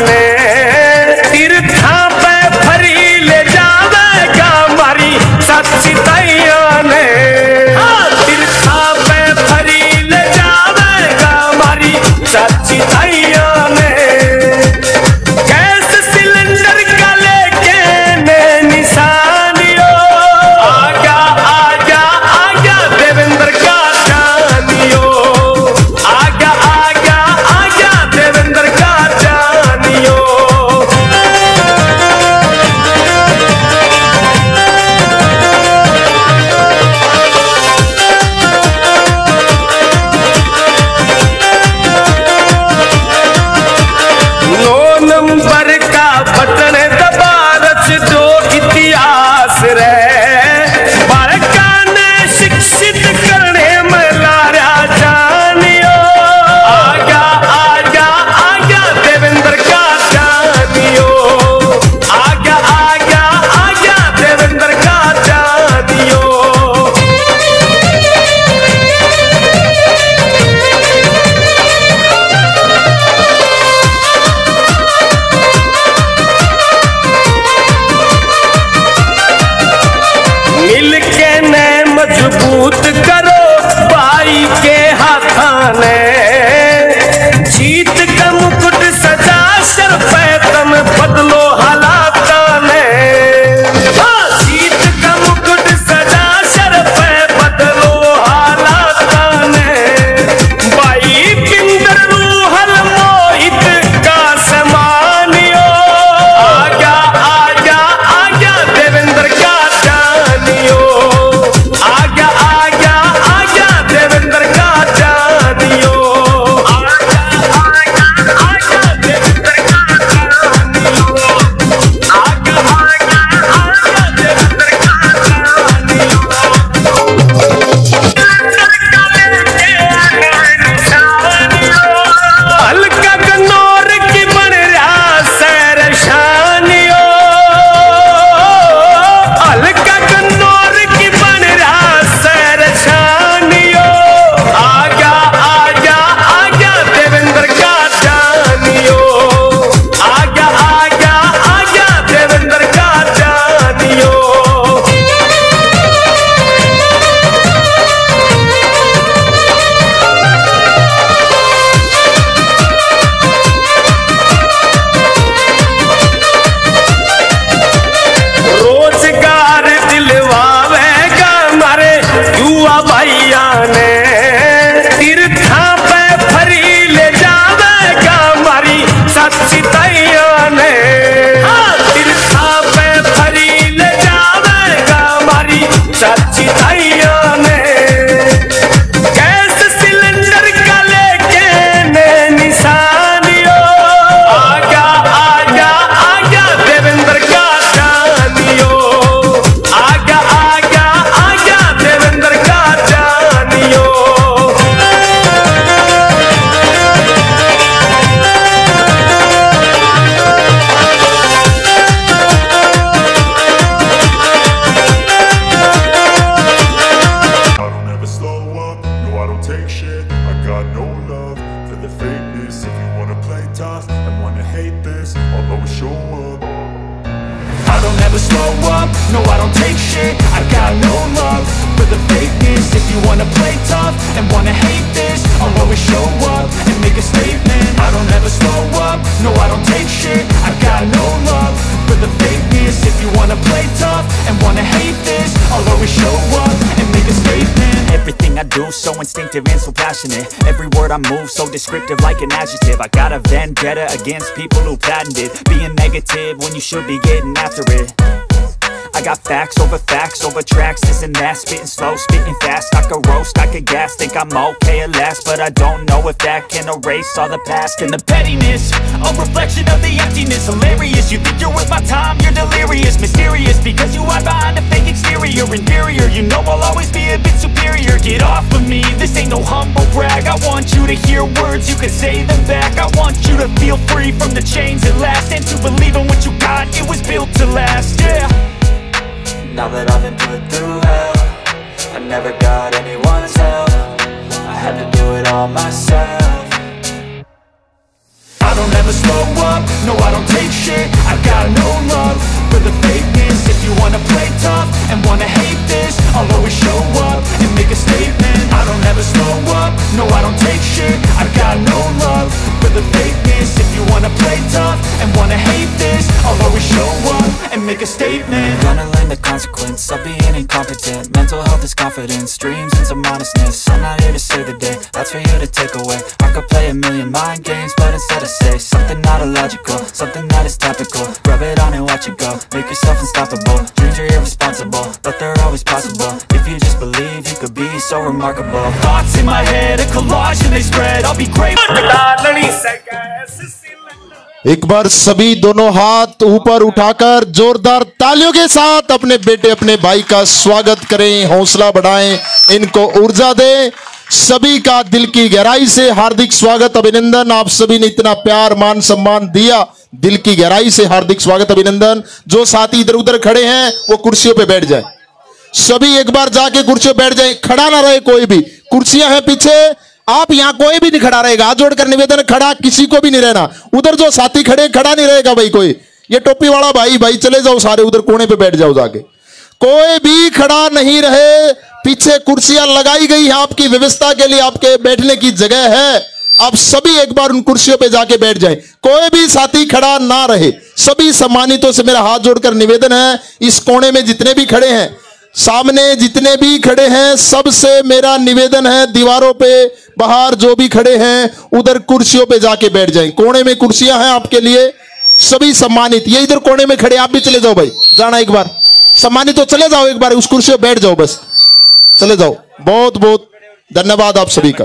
ने तीर्था पे फरी ले जावेगा मारी सच्ची तैया ने। तीर्था पे फरी ले जावेगा मारी सच्ची तैया ने। गैस सिलेंडर का लेके ने निशानियो आगा आगा आगा देवेंद्र का जानियो। आगा आगा आगा देवेंद्र का जानियो। नंबर का बटन दबा रच दो इतिहास रे। बालका ने शिक्षित करने में लारा जानियो। आगा आगा आगा देवेंद्र का जानियो। आगा आगा आगा देवेंद्र का जानियो। मिलके ने मजबूत करो भाई के हाथाने। जीत का मुकुट सजा सर पे तुम बदलो हालात ने। जीत का मुकुट सजा सर पे बदलो हालात ने। भाई पिंदर रूहल मोहित का समानियो। आगा आगा आगा देवेंद्र का जानियो। आगा आगा आगा देवेंद्र का जानियो। आगा आगा आगा देवेंद्र का जानियो। आगा आगा आगा देवेंद्र का जानियो। हल्का गन्नौर की बन रहा सैर शानियो। हल्का गन्नौर की बन रहा सैर शानियो। आगा आगा आगा देवेंद्र का जानियो। आगा आगा आगा देवेंद्र का जानियो। रोजगार दिलवावेगा मारे युवा भैया ने। तीर्था पे फरी ले जावेगा मारी सच्ची तैया ने। तीर्था पे फरी ले जावेगा मारी सच्ची तैया ने। गैस सिलेंडर का लेके ने निशानियो। आगा आगा आगा देवेंद्र का जानियो। आगा आगा आगा देवेंद्र का जानियो। I don't ever slow up, no I don't take shit. I got no love for the fakeness. If you wanna play tough and wanna hate this, I'll always show up. I don't ever slow up, no I don't take shit. I got no love for the fakeness. If you wanna play tough and wanna hate this, I'll always show up and make a statement. I don't ever slow up, no I don't take shit. I got no love for the fakeness. If you wanna play tough and wanna hate this, I'll always show up and make a statement. Everything I do so instinctive and so passionate. Every word I move so descriptive like an adjective. I got a vendetta against people who patented being negative when you should be getting after it. I got facts over tracks, this and that. Spitting slow, spitting fast. I could roast, I could gas. Think I'm okay at last, but I don't know if that can erase all the past. And the pettiness, a reflection of the emptiness. Hilarious, you think you're worth my time, you're delirious. Mysterious, because you hide behind a fake exterior. Inferior, you know I'll always be a bit superior. Get off of me, this ain't no humble brag. I want you to hear words, you can say them back. I want you to feel free from the chains at last, and to believe in what you got, it was built to last, yeah. Now that I've been put through hell, I never got anyone's help. I had to do it all myself. I don't ever slow up, no I don't take shit. I got no love for the fakeness. If you wanna play tough and wanna hate this, I'll always show up and make a statement. I don't ever slow up, no I don't take shit. I got no love for the fakeness. If you wanna play tough and wanna hate this, I'll always show up and make a statement. Gonna learn the consequence of being incompetent. Mental health is confidence, dreams and some honestness. I'm not here to save the day, that's for you to take away. I could play a million mind games, but instead I say something not illogical, something that is topical. Rub it on and watch it go, make yourself unstoppable. Dreams are irresponsible, but they're always possible. If you just believe, you could be so remarkable. Thoughts in my head, a collage and they spread. I'll be great. एक बार सभी दोनों हाथ ऊपर उठाकर जोरदार तालियों के साथ अपने बेटे अपने भाई का स्वागत करें, हौसला बढ़ाएं, इनको ऊर्जा दें। सभी का दिल की गहराई से हार्दिक स्वागत, अभिनंदन। आप सभी ने इतना प्यार मान सम्मान दिया, दिल की गहराई से हार्दिक स्वागत, अभिनंदन। जो साथी इधर उधर खड़े हैं वो कुर्सियों पे बैठ जाएं। सभी एक बार जाके कुर्सियों पे बैठ जाएं, खड़ा ना रहे कोई भी। कुर्सियां हैं पीछे, आप यहां कोई भी नहीं खड़ा रहेगा। हाथ जोड़कर निवेदन, खड़ा किसी को भी नहीं रहना। उधर जो साथी खड़े खड़ा नहीं रहेगा भाई कोई। ये टोपी वाला भाई चले जाओ सारे, उधर कोने पे बैठ जाओ जाके। कोई भी खड़ा नहीं रहे। पीछे कुर्सियां लगाई गई हैं आपकी व्यवस्था के लिए, आपके बैठने की जगह है। आप सभी एक बार उन कुर्सियों पे जाके बैठ जाएं, कोई भी साथी खड़ा ना रहे। सभी सम्मानितों से मेरा हाथ जोड़कर निवेदन है, इस कोने में जितने भी खड़े हैं, सामने जितने भी खड़े हैं, सबसे मेरा निवेदन है, दीवारों पे बाहर जो भी खड़े हैं उधर कुर्सियों पे जाके बैठ जाएं। कोने में कुर्सियां हैं आपके लिए, सभी सम्मानित। ये इधर कोने में खड़े, आप भी चले जाओ भाई, जाना एक बार सम्मानित तो चले जाओ, एक बार उस कुर्सी पे बैठ जाओ, बस चले जाओ। बहुत बहुत धन्यवाद आप सभी का।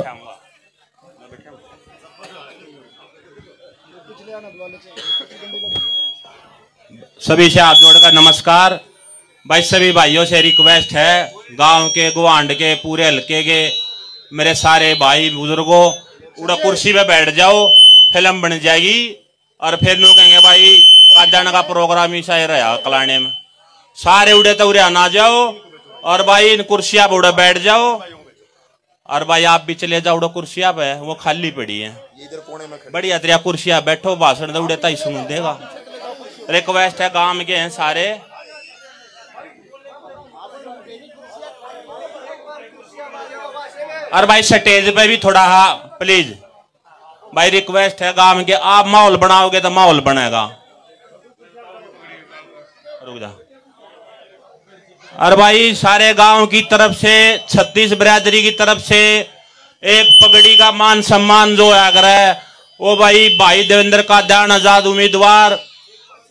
सभी से हाथ जोड़कर नमस्कार। भाई सभी भाइयों से रिक्वेस्ट है, गांव के गुवांड के पूरे हल्के के मेरे सारे भाई बुजुर्गों, उड़ा कुर्सी पे बैठ जाओ, फिल्म बन जाएगी। और फिर नो कहेंगे भाई काजाना का प्रोग्राम ही शायद रहा कलाने में, सारे उड़े तो उड़े ना जाओ। और भाई इन कुर्सियां पे उड़े बैठ जाओ। और भाई आप भी चले जाओ, उड़ा कुर्सियां पे वो खाली पड़ी है, बढ़िया तेरा कुर्सियां बैठो, भाषण तो उड़े तो ही सुन देगा। रिक्वेस्ट है, गांव के हैं सारे। और भाई स्टेज पे भी थोड़ा प्लीज भाई रिक्वेस्ट है, गांव के आप माहौल बनाओगे तो माहौल बनेगा। रुक जा। और भाई सारे गांव की तरफ से, 36 बिरादरी की तरफ से एक पगड़ी का मान सम्मान जो है वो भाई देवेंद्र का ध्यान आजाद उम्मीदवार,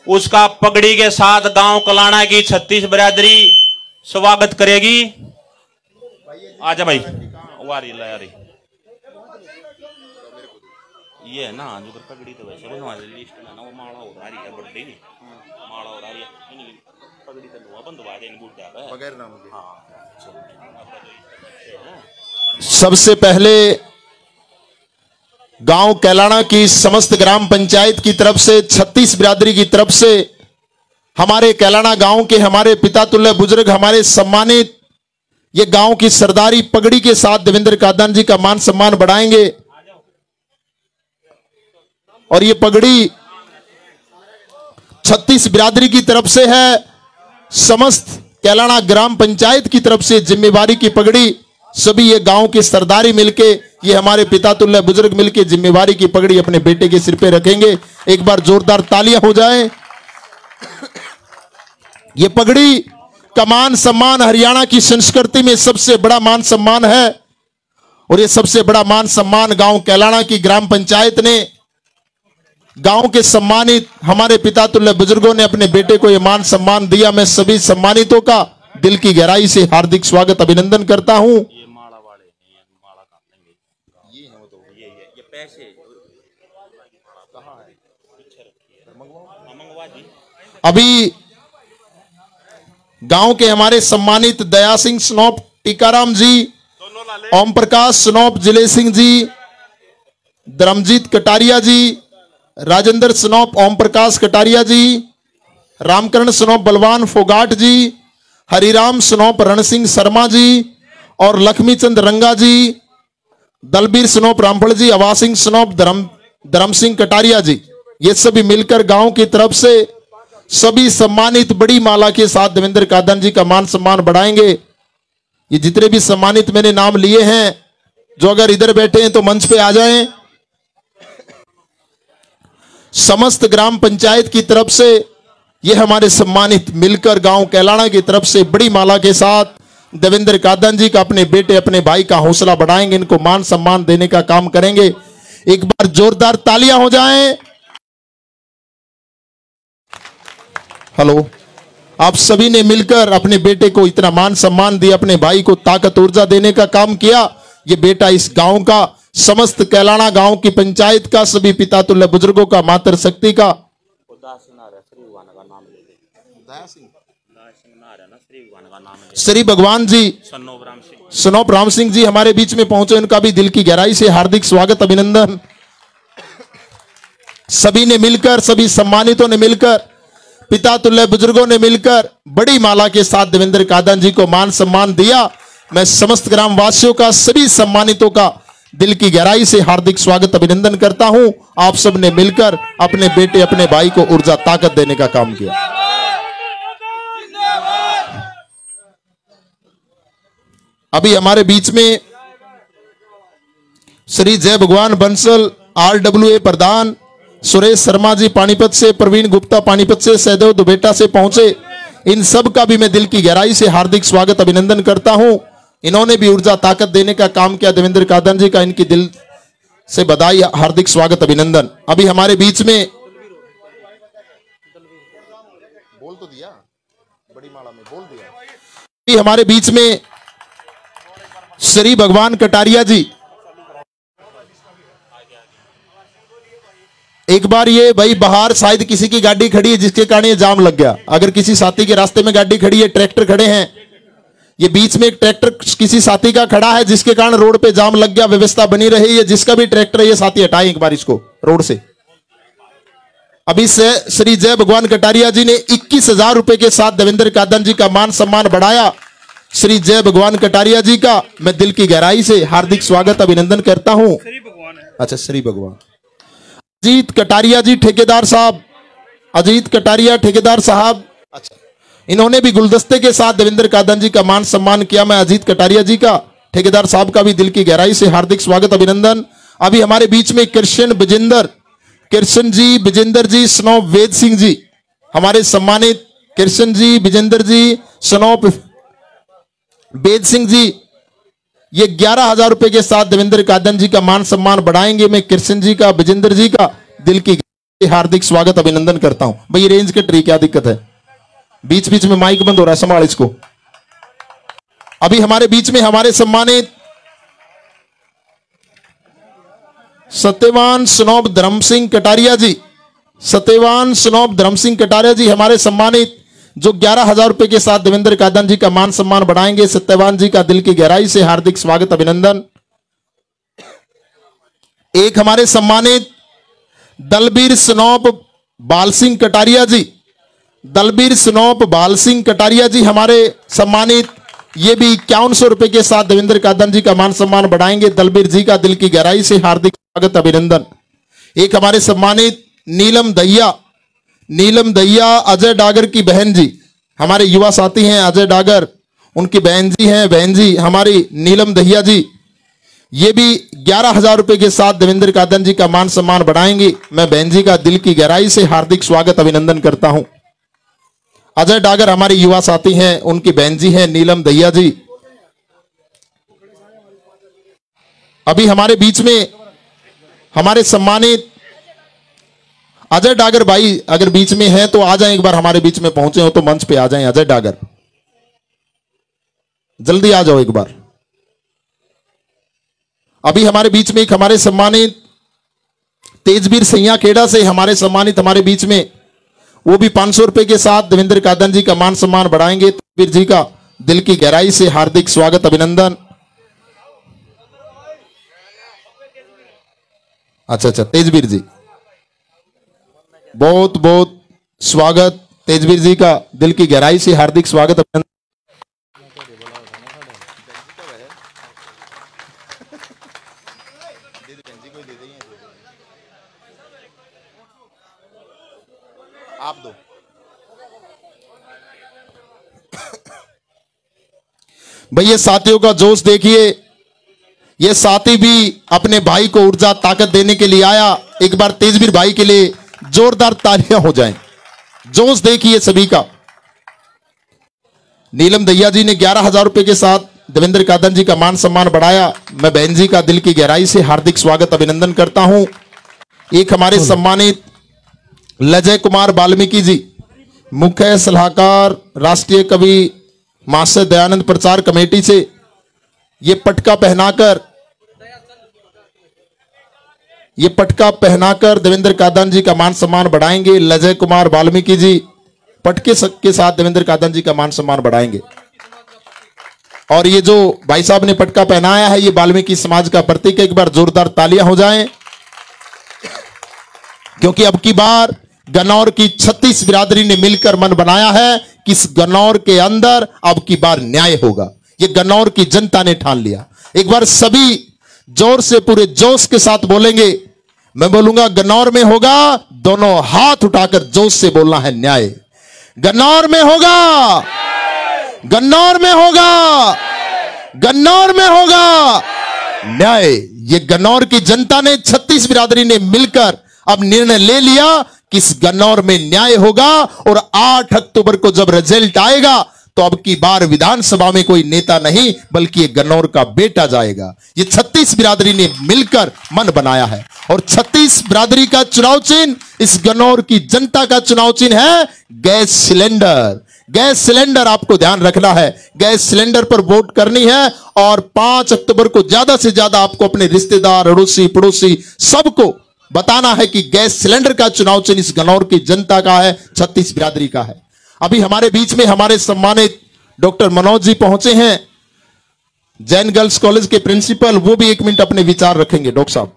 उसका पगड़ी के साथ गांव कलाना की 36 बिरादरी स्वागत करेगी। आजा भाई, वारी लारी ये है ना, जो पगड़ी तो वैसे बनवा लिस्ट में ना, वो माला हो रही है, बर्थडे नहीं माला हो रही है, पगड़ी तो लो बंदवा देन बुड्ढा है बगैर नाम के। हां सबसे पहले गांव कैलाना की समस्त ग्राम पंचायत की तरफ से, 36 बिरादरी की तरफ से, हमारे कैलाना गांव के हमारे पिता तुल्य बुजुर्ग, हमारे सम्मानित ये गांव की सरदारी पगड़ी के साथ देवेंद्र कादान जी का मान सम्मान बढ़ाएंगे। और ये पगड़ी 36 बिरादरी की तरफ से है, समस्त कैलाना ग्राम पंचायत की तरफ से जिम्मेवारी की पगड़ी। सभी ये गांव के सरदारी मिलके, ये हमारे पिता तुल्य बुजुर्ग मिलके जिम्मेवारी की पगड़ी अपने बेटे के सिर पे रखेंगे। एक बार जोरदार तालियां हो जाए। ये पगड़ी का मान सम्मान हरियाणा की संस्कृति में सबसे बड़ा मान सम्मान है। और ये सबसे बड़ा मान सम्मान गांव कैलाना की ग्राम पंचायत ने, गांव के सम्मानित हमारे पिता तुल्य बुजुर्गों ने अपने बेटे को यह मान सम्मान दिया। मैं सभी सम्मानितों का दिल की गहराई से हार्दिक स्वागत अभिनंदन करता हूं। अभी गांव के हमारे सम्मानित दया सिंह स्नोप टीकाराम जी, ओम प्रकाश स्नोप जिले सिंह जी, धर्मजीत कटारिया जी, राजेंद्र स्नोप ओम प्रकाश कटारिया जी, रामकरण स्नोप बलवान फोगाट जी, हरिराम स्नोप रण सिंह शर्मा जी और लक्ष्मीचंद रंगा जी, दलबीर स्नोप रामफल जी, अवा सिंह स्नोप धर्म सिंह कटारिया जी, ये सभी मिलकर गांव की तरफ से सभी सम्मानित बड़ी माला के साथ देवेंद्र कादन जी का मान सम्मान बढ़ाएंगे। ये जितने भी सम्मानित मैंने नाम लिए हैं, जो अगर इधर बैठे हैं तो मंच पे आ जाएं। समस्त ग्राम पंचायत की तरफ से ये हमारे सम्मानित मिलकर गांव कैलाना की तरफ से बड़ी माला के साथ देवेंद्र कादन जी का अपने बेटे अपने भाई का हौसला बढ़ाएंगे, इनको मान सम्मान देने का काम करेंगे। एक बार जोरदार तालियां हो जाएं। हेलो, आप सभी ने मिलकर अपने बेटे को इतना मान सम्मान दिया, अपने भाई को ताकत ऊर्जा देने का काम किया। ये बेटा इस गांव का, समस्त कैलाना गांव की पंचायत का, सभी पिता तुल्य बुजुर्गों का, मातृ शक्ति का श्री भगवान जी सनोप राम सिंह जी हमारे बीच में पहुंचे, उनका भी दिल की गहराई से हार्दिक स्वागत अभिनंदन। सभी ने मिलकर, सभी सम्मानितों ने मिलकर, पिता तुल्य बुजुर्गों ने मिलकर बड़ी माला के साथ देवेंद्र कादन जी को मान सम्मान दिया। मैं समस्त ग्रामवासियों का, सभी सम्मानितों का दिल की गहराई से हार्दिक स्वागत अभिनंदन करता हूं। आप सब ने मिलकर अपने बेटे अपने भाई को ऊर्जा ताकत देने का काम किया। अभी हमारे बीच में श्री जय भगवान बंसल RWA प्रधान, सुरेश शर्मा जी पानीपत से, प्रवीण गुप्ता पानीपत से, सहदेव दुबेटा से पहुंचे। इन सब का भी मैं दिल की गहराई से हार्दिक स्वागत अभिनंदन करता हूं। इन्होंने भी ऊर्जा ताकत देने का काम किया। देवेंद्र कादन जी का इनकी दिल से बधाई, हार्दिक स्वागत अभिनंदन। अभी हमारे बीच में बोल तो दिया, बड़ी माला में बोल दिया। अभी हमारे बीच में श्री भगवान कटारिया जी, एक बार ये भाई बाहर शायद किसी की गाड़ी खड़ी है जिसके कारण ये जाम लग गया। अगर किसी साथी के रास्ते में गाड़ी खड़ी है, ट्रैक्टर खड़े हैं, ये बीच में एक ट्रैक्टर किसी साथी का खड़ा है जिसके कारण रोड पे जाम लग गया, व्यवस्था बनी रही है। जिसका भी ट्रैक्टर है ये साथी हटाएं एक बार इसको रोड से। अभी से श्री जय भगवान कटारिया जी ने 21,000 रुपए के साथ देवेंद्र कादन जी का मान सम्मान बढ़ाया। श्री जय भगवान कटारिया जी का मैं दिल की गहराई से हार्दिक स्वागत अभिनंदन करता हूं। अच्छा, श्री भगवान अजीत कटारिया जी ठेकेदार साहब, अजीत कटारिया ठेकेदार साहब, अच्छा, इन्होंने भी गुलदस्ते के साथ देवेंद्र कादन जी का मान सम्मान किया। मैं अजीत कटारिया जी का, ठेकेदार साहब का भी दिल की गहराई से हार्दिक स्वागत अभिनंदन। अभी हमारे बीच में कृष्ण जी विजेंद्र जी स्नोप वेद सिंह जी, हमारे सम्मानित कृष्ण जी विजेंद्र जी स्नोप वेद सिंह जी, ये 11,000 रुपए के साथ देवेंद्र कादन जी का मान सम्मान बढ़ाएंगे। मैं कृष्ण जी का, विजेंद्र जी का दिल की हार्दिक स्वागत अभिनंदन करता हूं। भाई रेंज कट रही, क्या दिक्कत है? बीच बीच में माइक बंद हो रहा है, संभाल इसको। अभी हमारे बीच में हमारे सम्मानित सत्यवान स्नोप धर्म सिंह कटारिया जी, सत्यवान स्नोप धर्म सिंह कटारिया जी हमारे सम्मानित, जो 11,000 रुपए के साथ देवेंद्र कादन जी का मान सम्मान बढ़ाएंगे। सत्यवान जी का दिल की गहराई से हार्दिक स्वागत अभिनंदन। एक हमारे सम्मानित दलबीर स्नोप बाल सिंह कटारिया जी, दलबीर स्नोप बाल सिंह कटारिया जी हमारे सम्मानित, ये भी 5100 रुपए के साथ देवेंद्र कादन जी का मान सम्मान बढ़ाएंगे। दलबीर जी का दिल की गहराई से हार्दिक स्वागत अभिनंदन। एक हमारे सम्मानित नीलम दहिया अजय डागर की बहन जी, हमारे युवा साथी हैं अजय डागर, उनकी बहन जी हैं, बहन जी हमारी नीलम दहिया जी, ये भी 11,000 रुपए के साथ देवेंद्र कादन जी का मान सम्मान बढ़ाएंगी। मैं बहन जी का दिल की गहराई से हार्दिक स्वागत अभिनंदन करता हूं। अजय डागर हमारे युवा साथी हैं, उनकी बहन जी हैं नीलम दहिया जी। अभी हमारे बीच में हमारे सम्मानित अजय डागर भाई अगर बीच में है तो आ जाएं, एक बार हमारे बीच में पहुंचे हो तो मंच पे आ जाएं। अजय डागर जल्दी आ जाओ एक बार। अभी हमारे बीच में एक हमारे सम्मानित तेजवीर सैया खेड़ा से हमारे सम्मानित हमारे बीच में, वो भी 500 रुपए के साथ देवेंद्र कादन जी का मान सम्मान बढ़ाएंगे। तेजवीर जी का दिल की गहराई से हार्दिक स्वागत अभिनंदन। अच्छा, तेजवीर जी बहुत बहुत स्वागत, तेजवीर जी का दिल की गहराई से हार्दिक स्वागत अभिनंदन। आप दो। भाई ये साथियों का जोश देखिए, ये साथी भी अपने भाई को ऊर्जा ताकत देने के लिए आया। एक बार तेजवीर भाई के लिए जोरदार तालियां हो जाएं। जोश देखिए सभी का। नीलम दैया जी ने 11,000 रुपए के साथ देवेंद्र कादन जी का मान सम्मान बढ़ाया। मैं बहन जी का दिल की गहराई से हार्दिक स्वागत अभिनंदन करता हूं। एक हमारे सम्मानित लजय कुमार वाल्मीकि जी, मुख्य सलाहकार राष्ट्रीय कवि मास्टर दयानंद प्रचार कमेटी से, ये पटका पहनाकर देवेंद्र कादन जी का मान सम्मान बढ़ाएंगे। लजय कुमार वाल्मीकि जी पटके के साथ देवेंद्र कादन जी का मान सम्मान बढ़ाएंगे। और ये जो भाई साहब ने पटका पहनाया है, ये वाल्मीकि समाज का प्रतीक है। एक बार जोरदार तालियां हो जाएं, क्योंकि अब की बार गन्नौर की 36 बिरादरी ने मिलकर मन बनाया है कि इस गन्नौर के अंदर अब की बार न्याय होगा। ये गन्नौर की जनता ने ठान लिया। एक बार सभी जोर से पूरे जोश के साथ बोलेंगे। मैं बोलूंगा गन्नौर में होगा, दोनों हाथ उठाकर जोश से बोलना है न्याय। गन्नौर में होगा, गन्नौर में होगा, गन्नौर में होगा न्याय। ये गन्नौर की जनता ने 36 बिरादरी ने मिलकर अब निर्णय ले लिया कि इस गन्नौर में न्याय होगा। और 8 अक्टूबर को जब रिजल्ट आएगा तो अब की बार विधानसभा में कोई नेता नहीं बल्कि ये गन्नौर का बेटा जाएगा। ये 36 बिरादरी ने मिलकर मन बनाया है। और 36 बिरादरी का चुनाव चिन्ह, इस गन्नौर की जनता का चुनाव चिन्ह है गैस सिलेंडर। गैस सिलेंडर आपको ध्यान रखना है, गैस सिलेंडर पर वोट करनी है। और 5 अक्टूबर को ज्यादा से ज्यादा आपको अपने रिश्तेदार, अड़ोसी पड़ोसी सबको बताना है कि गैस सिलेंडर का चुनाव चिन्ह इस गन्नौर की जनता का है, 36 बिरादरी का है। अभी हमारे बीच में हमारे सम्मानित डॉक्टर मनोज जी पहुंचे हैं, जैन गर्ल्स कॉलेज के प्रिंसिपल, वो भी 1 मिनट अपने विचार रखेंगे। डॉक्टर साहब।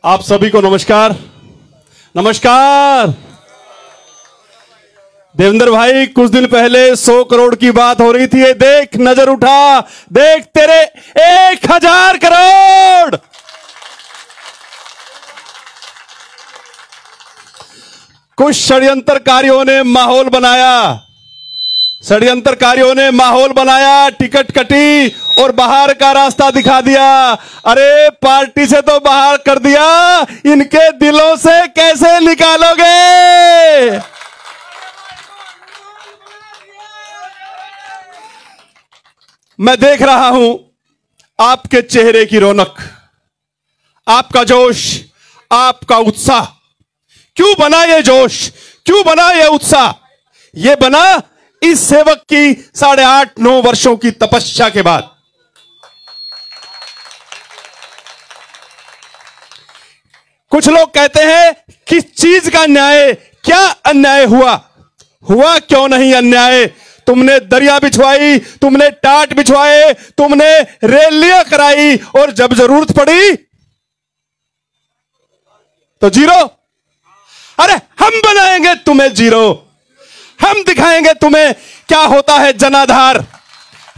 आप सभी को नमस्कार। नमस्कार। देवेंद्र भाई, कुछ दिन पहले 100 करोड़ की बात हो रही थी। देख नजर उठा, देख तेरे 1000 करोड़। कुछ षड्यंत्रकारियों ने माहौल बनाया, षड्यंत्रकारियों ने माहौल बनाया, टिकट कटी और बाहर का रास्ता दिखा दिया। अरे पार्टी से तो बाहर कर दिया, इनके दिलों से कैसे निकालोगे? मैं देख रहा हूं आपके चेहरे की रौनक, आपका जोश, आपका उत्साह। क्यों बना ये जोश, क्यों बना ये उत्साह? ये बना इस सेवक की 8.5-9 वर्षों की तपस्या के बाद। कुछ लोग कहते हैं किस चीज का न्याय, क्या अन्याय हुआ? हुआ क्यों नहीं अन्याय? तुमने दरिया बिछवाई, तुमने टाट बिछवाए, तुमने रैलियां कराई और जब जरूरत पड़ी तो जीरो। अरे हम बनाएंगे तुम्हें जीरो, हम दिखाएंगे तुम्हें क्या होता है जनाधार।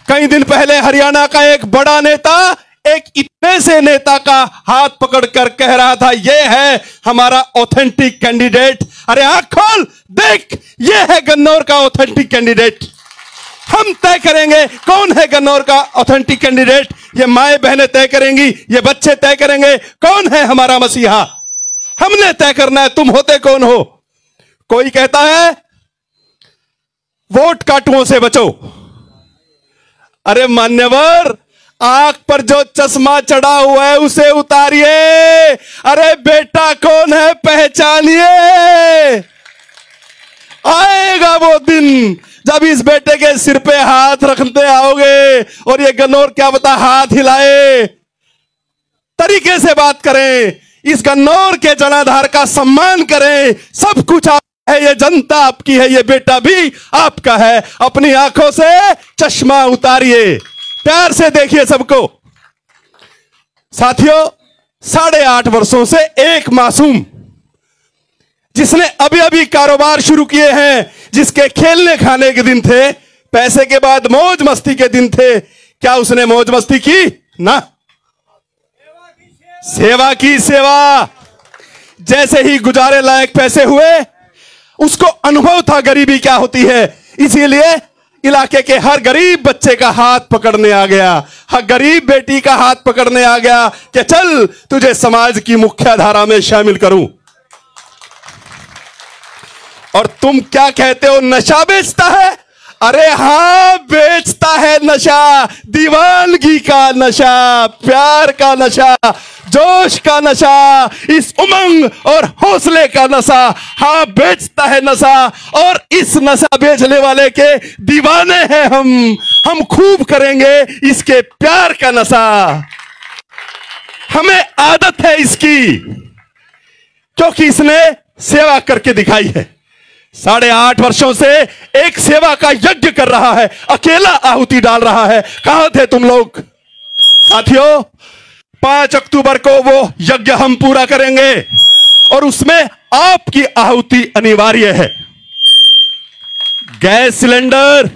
कई दिन पहले हरियाणा का एक बड़ा नेता एक इतने से नेता का हाथ पकड़कर कह रहा था, यह है हमारा ऑथेंटिक कैंडिडेट। अरे आंख खोल देख, यह है गन्नौर का ऑथेंटिक कैंडिडेट। हम तय करेंगे कौन है गन्नौर का ऑथेंटिक कैंडिडेट। ये माए बहनें तय करेंगी, ये बच्चे तय करेंगे कौन है हमारा मसीहा। हमने तय करना है, तुम होते कौन हो। कोई कहता है वोट काटुओं से बचो। अरे मान्यवर, आंख पर जो चश्मा चढ़ा हुआ है उसे उतारिए। अरे बेटा कौन है पहचानिए। आएगा वो दिन जब इस बेटे के सिर पे हाथ रखते आओगे और ये गन्नौर क्या बता हाथ हिलाए। तरीके से बात करें, इस गन्नौर के जनाधार का सम्मान करें। सब कुछ आपका है, ये जनता आपकी है, ये बेटा भी आपका है। अपनी आंखों से चश्मा उतारिए, प्यार से देखिए सबको। साथियों, 8.5 वर्षों से एक मासूम जिसने अभी अभी कारोबार शुरू किए हैं, जिसके खेलने खाने के दिन थे, पैसे के बाद मौज मस्ती के दिन थे, क्या उसने मौज मस्ती की? ना, सेवा की सेवा। जैसे ही गुजारे लायक पैसे हुए, उसको अनुभव था गरीबी क्या होती है, इसीलिए इलाके के हर गरीब बच्चे का हाथ पकड़ने आ गया, हर गरीब बेटी का हाथ पकड़ने आ गया कि चल तुझे समाज की मुख्य धारा में शामिल करूं। और तुम क्या कहते हो, नशा बेचता है? अरे हां, बेचता है नशा, दीवानगी का नशा, प्यार का नशा, जोश का नशा, इस उमंग और हौसले का नशा। हां, बेचता है नशा, और इस नशा बेचने वाले के दीवाने हैं हम खूब करेंगे इसके प्यार का नशा। हमें आदत है इसकी, क्योंकि इसने सेवा करके दिखाई है। 8.5 वर्षों से एक सेवा का यज्ञ कर रहा है, अकेला आहुति डाल रहा है। कहां थे तुम लोग साथियों? 5 अक्टूबर को वो यज्ञ हम पूरा करेंगे, और उसमें आपकी आहुति अनिवार्य है। गैस सिलेंडर,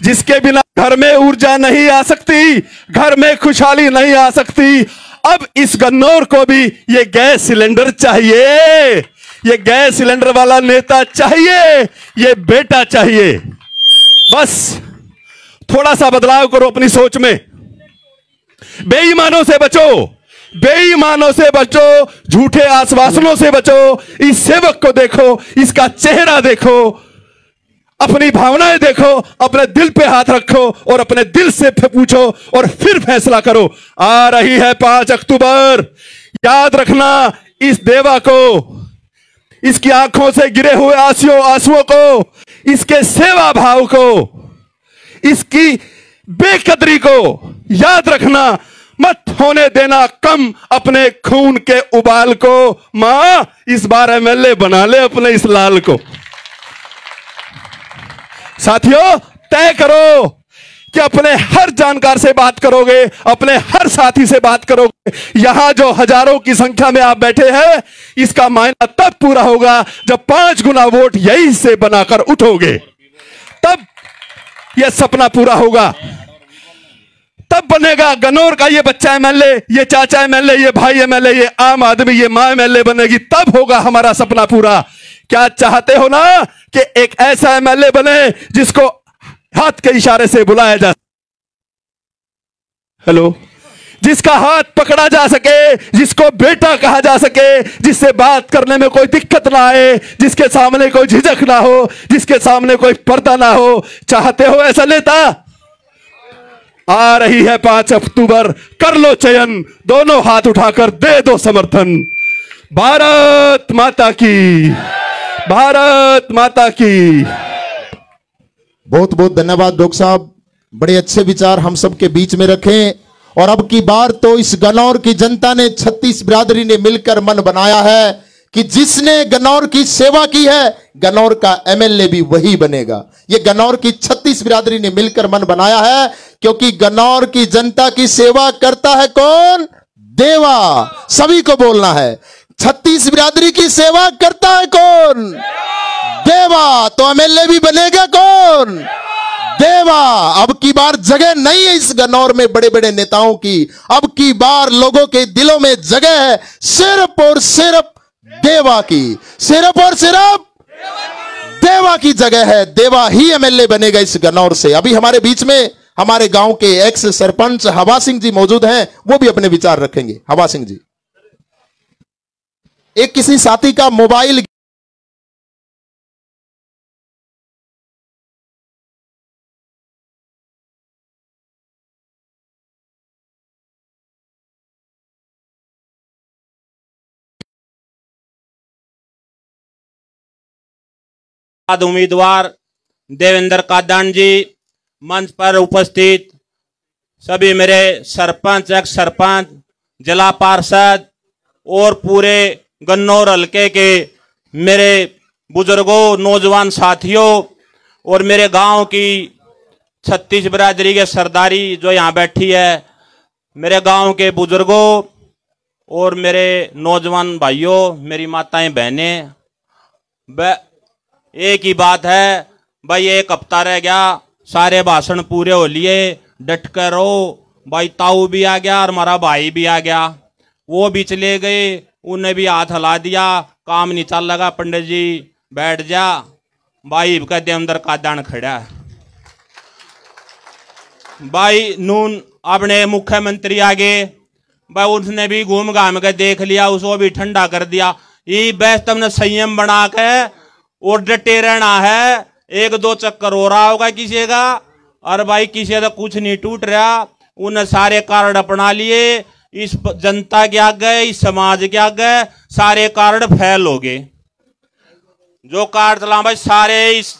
जिसके बिना घर में ऊर्जा नहीं आ सकती, घर में खुशहाली नहीं आ सकती, अब इस गन्नौर को भी ये गैस सिलेंडर चाहिए। ये गैस सिलेंडर वाला नेता चाहिए, ये बेटा चाहिए। बस थोड़ा सा बदलाव करो अपनी सोच में। बेईमानों से बचो, बेईमानों से बचो, झूठे आश्वासनों से बचो। इस सेवक को देखो, इसका चेहरा देखो, अपनी भावनाएं देखो, अपने दिल पे हाथ रखो और अपने दिल से पूछो और फिर फैसला करो। आ रही है 5 अक्टूबर, याद रखना इस देवा को, इसकी आंखों से गिरे हुए आंसुओं को, इसके सेवा भाव को, इसकी बेकदरी को याद रखना। मत होने देना कम अपने खून के उबाल को। मां, इस बार एमएलए बना ले अपने इस लाल को। साथियों, तय करो कि अपने हर जानकार से बात करोगे, अपने हर साथी से बात करोगे। यहां जो हजारों की संख्या में आप बैठे हैं, इसका मायना तब पूरा होगा जब 5 गुना वोट यही से बनाकर उठोगे, तब यह सपना पूरा होगा। तब बनेगा गन्नौर का ये बच्चा एमएलए, ये चाचा एमएलए, ये भाई एमएलए, ये आम आदमी, ये मां एमएलए बनेगी। तब होगा हमारा सपना पूरा। क्या चाहते हो ना कि एक ऐसा एमएलए बने जिसको हाथ के इशारे से बुलाया जा, हेलो, जिसका हाथ पकड़ा जा सके, जिसको बेटा कहा जा सके, जिससे बात करने में कोई दिक्कत ना आए, जिसके सामने कोई झिझक ना हो, जिसके सामने कोई पर्दा ना हो। चाहते हो ऐसा नेता? आ रही है 5 अक्टूबर, कर लो चयन, दोनों हाथ उठाकर दे दो समर्थन। भारत माता की, भारत माता की। बहुत बहुत धन्यवाद डॉक्टर साहब, बड़े अच्छे विचार हम सबके बीच में रखें। और अब की बार तो इस गन्नौर की जनता ने, 36 बिरादरी ने मिलकर मन बनाया है कि जिसने गन्नौर की सेवा की है, गन्नौर का एमएलए भी वही बनेगा। ये गन्नौर की 36 बिरादरी ने मिलकर मन बनाया है, क्योंकि गन्नौर की जनता की सेवा करता है कौन? देवा। सभी को बोलना है, 36 बिरादरी की सेवा करता है कौन? देवा। तो एमएलए भी बनेगा कौन? देवा। अब की बार जगह नहीं है इस गन्नौर में बड़े बड़े नेताओं की, अब की बार लोगों के दिलों में जगह है सिर्फ और सिर्फ देवा की, सिर्फ और सिर्फ देवा की जगह है। देवा ही एमएलए बनेगा इस गन्नौर से। अभी हमारे बीच में हमारे गांव के एक्स सरपंच हवा सिंह जी मौजूद हैं, वो भी अपने विचार रखेंगे। हवा सिंह जी, एक किसी साथी का मोबाइल उम्मीदवार देवेंद्र कादान जी, मंच पर उपस्थित सभी मेरे सरपंच, एक्स सरपंच, जिला पार्षद और पूरे गन्नौर हल्के के मेरे बुजुर्गों, नौजवान साथियों और मेरे गांव की 36 बिरादरी के सरदारी जो यहाँ बैठी है, मेरे गांव के बुजुर्गों और मेरे नौजवान भाइयों, मेरी माताएं, बहनें, एक ही बात है भाई, 1 हफ्ता रह गया, सारे भाषण पूरे हो लिए, डट कर रहो भाई। ताऊ भी आ गया और हमारा भाई भी आ गया, वो भी चले गए, उन्हें भी हाथ हिला दिया, काम नहीं चल लगा, पंडित जी बैठ जा। भाई का देवंदर का दान खड़ा है। भाई नून अपने मुख्यमंत्री आगे, भाई उसने भी घूम घाम के देख लिया, उसको भी ठंडा कर दिया। ये बेस्ट तुमने संयम बना के और डटे रहना है। एक दो चक्कर हो रहा होगा किसी का, और भाई किसी का कुछ नहीं टूट रहा। उन्हें सारे कार्ड अपना लिए, इस जनता के आगे, इस समाज के आगे सारे कार्ड फेल हो गए। जो कार्ड चला भाई सारे इस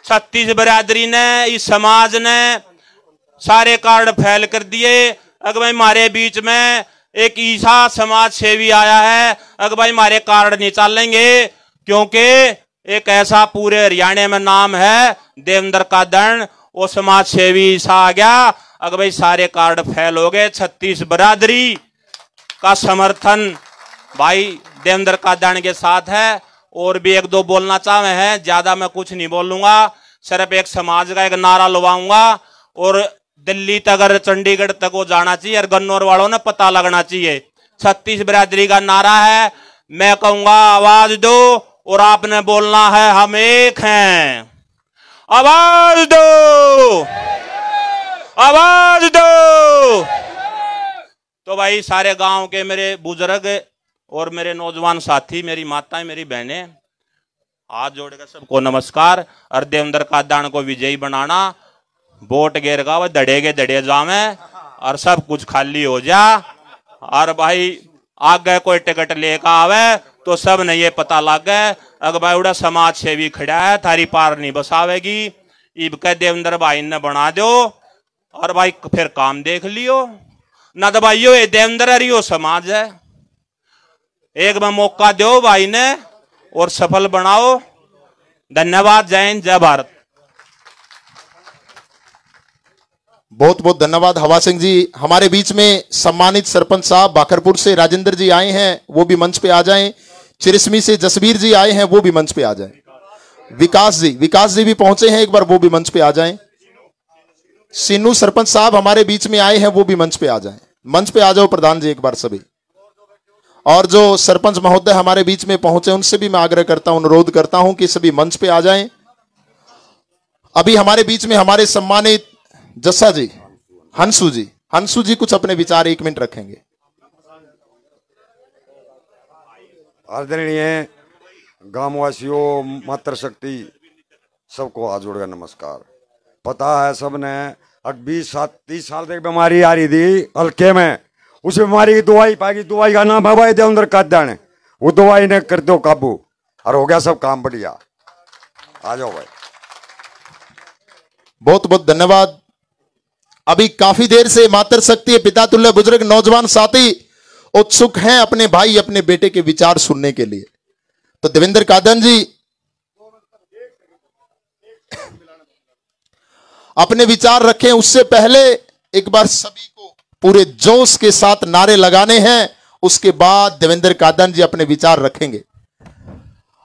36 बिरादरी ने, इस समाज ने सारे कार्ड फेल कर दिए। अगर भाई हमारे बीच में एक ईसा समाज सेवी आया है, अगर भाई हमारे कार्ड नहीं चलेंगे, क्योंकि एक ऐसा पूरे हरियाणा में नाम है देवेंद्र का दंड, वो समाज सेवी ईसा आ गया। अगर भाई सारे कार्ड फेल हो गए। 36 बिरादरी का समर्थन भाई देवेंद्र का दंड के साथ है। और भी एक दो बोलना चाहे हैं, ज्यादा मैं कुछ नहीं बोलूंगा, सिर्फ एक समाज का एक नारा लवाऊंगा और दिल्ली तक अगर चंडीगढ़ तक वो जाना चाहिए और गन्नौर वालों ने पता लगना चाहिए। 36 बिरादरी का नारा है, मैं कहूंगा आवाज दो और आपने बोलना है हम एक हैं। आवाज दो, आवाज दो। तो भाई सारे गांव के मेरे बुजुर्ग और मेरे नौजवान साथी, मेरी माताएं, मेरी बहनें, हाथ जोड़कर सबको नमस्कार। और देवेंद्र का दान को विजयी बनाना, वोट गिर का दड़ेगे दड़े जावे और सब कुछ खाली हो जा। और भाई आगे कोई टिकट लेकर आवे तो सब ने ये पता लग गए, अगर भाई उड़ा समाज सेवी खड़ा है, थारी पार नहीं बसावेगी, इब के देवेंद्र भाई ने बना दो और भाई फिर काम देख लियो ना। तो भाई ये देवेंद्र हरियो समाज है, एक बार मौका दो भाई ने और सफल बनाओ। धन्यवाद। जय हिंद, जय भारत। बहुत बहुत धन्यवाद हवा सिंह जी। हमारे बीच में सम्मानित सरपंच साहब बाखरपुर से राजेंद्र जी आए हैं, वो भी मंच पे आ जाएं। चिरसमी से जसबीर जी आए हैं, वो भी मंच पे आ जाएं। विकास जी भी पहुंचे हैं, एक बार वो भी मंच पे आ जाएं। सिन्नू सरपंच साहब हमारे बीच में आए हैं, वो भी मंच पे आ जाएं। मंच पे आ जाओ प्रधान जी एक बार सभी। और जो सरपंच महोदय हमारे बीच में पहुंचे उनसे भी मैं आग्रह करता हूं, अनुरोध करता हूं कि सभी मंच पे आ जाएं। अभी हमारे बीच में हमारे सम्मानित जस्सा जी, हंसू जी कुछ अपने विचार 1 मिनट रखेंगे। आदरणीय गांववासियों, मातृशक्ति, सबको हाथ जोड़कर नमस्कार। पता है सबने 20-30 साल तक बीमारी आ रही थी हल्के में, उस बीमारी की दवाई पाएगी, दवाई का नाम है भाई देवेंद्र का दान। वो दवाई ने कर दो काबू और हो गया सब काम बढ़िया। आ जाओ भाई। बहुत बहुत धन्यवाद। अभी काफी देर से मातृशक्ति पिता तुल्य बुजुर्ग नौजवान साथी उत्सुक हैं अपने भाई अपने बेटे के विचार सुनने के लिए। तो देवेंद्र कादन जी अपने विचार रखें, उससे पहले एक बार सभी को पूरे जोश के साथ नारे लगाने हैं, उसके बाद देवेंद्र कादन जी अपने विचार रखेंगे।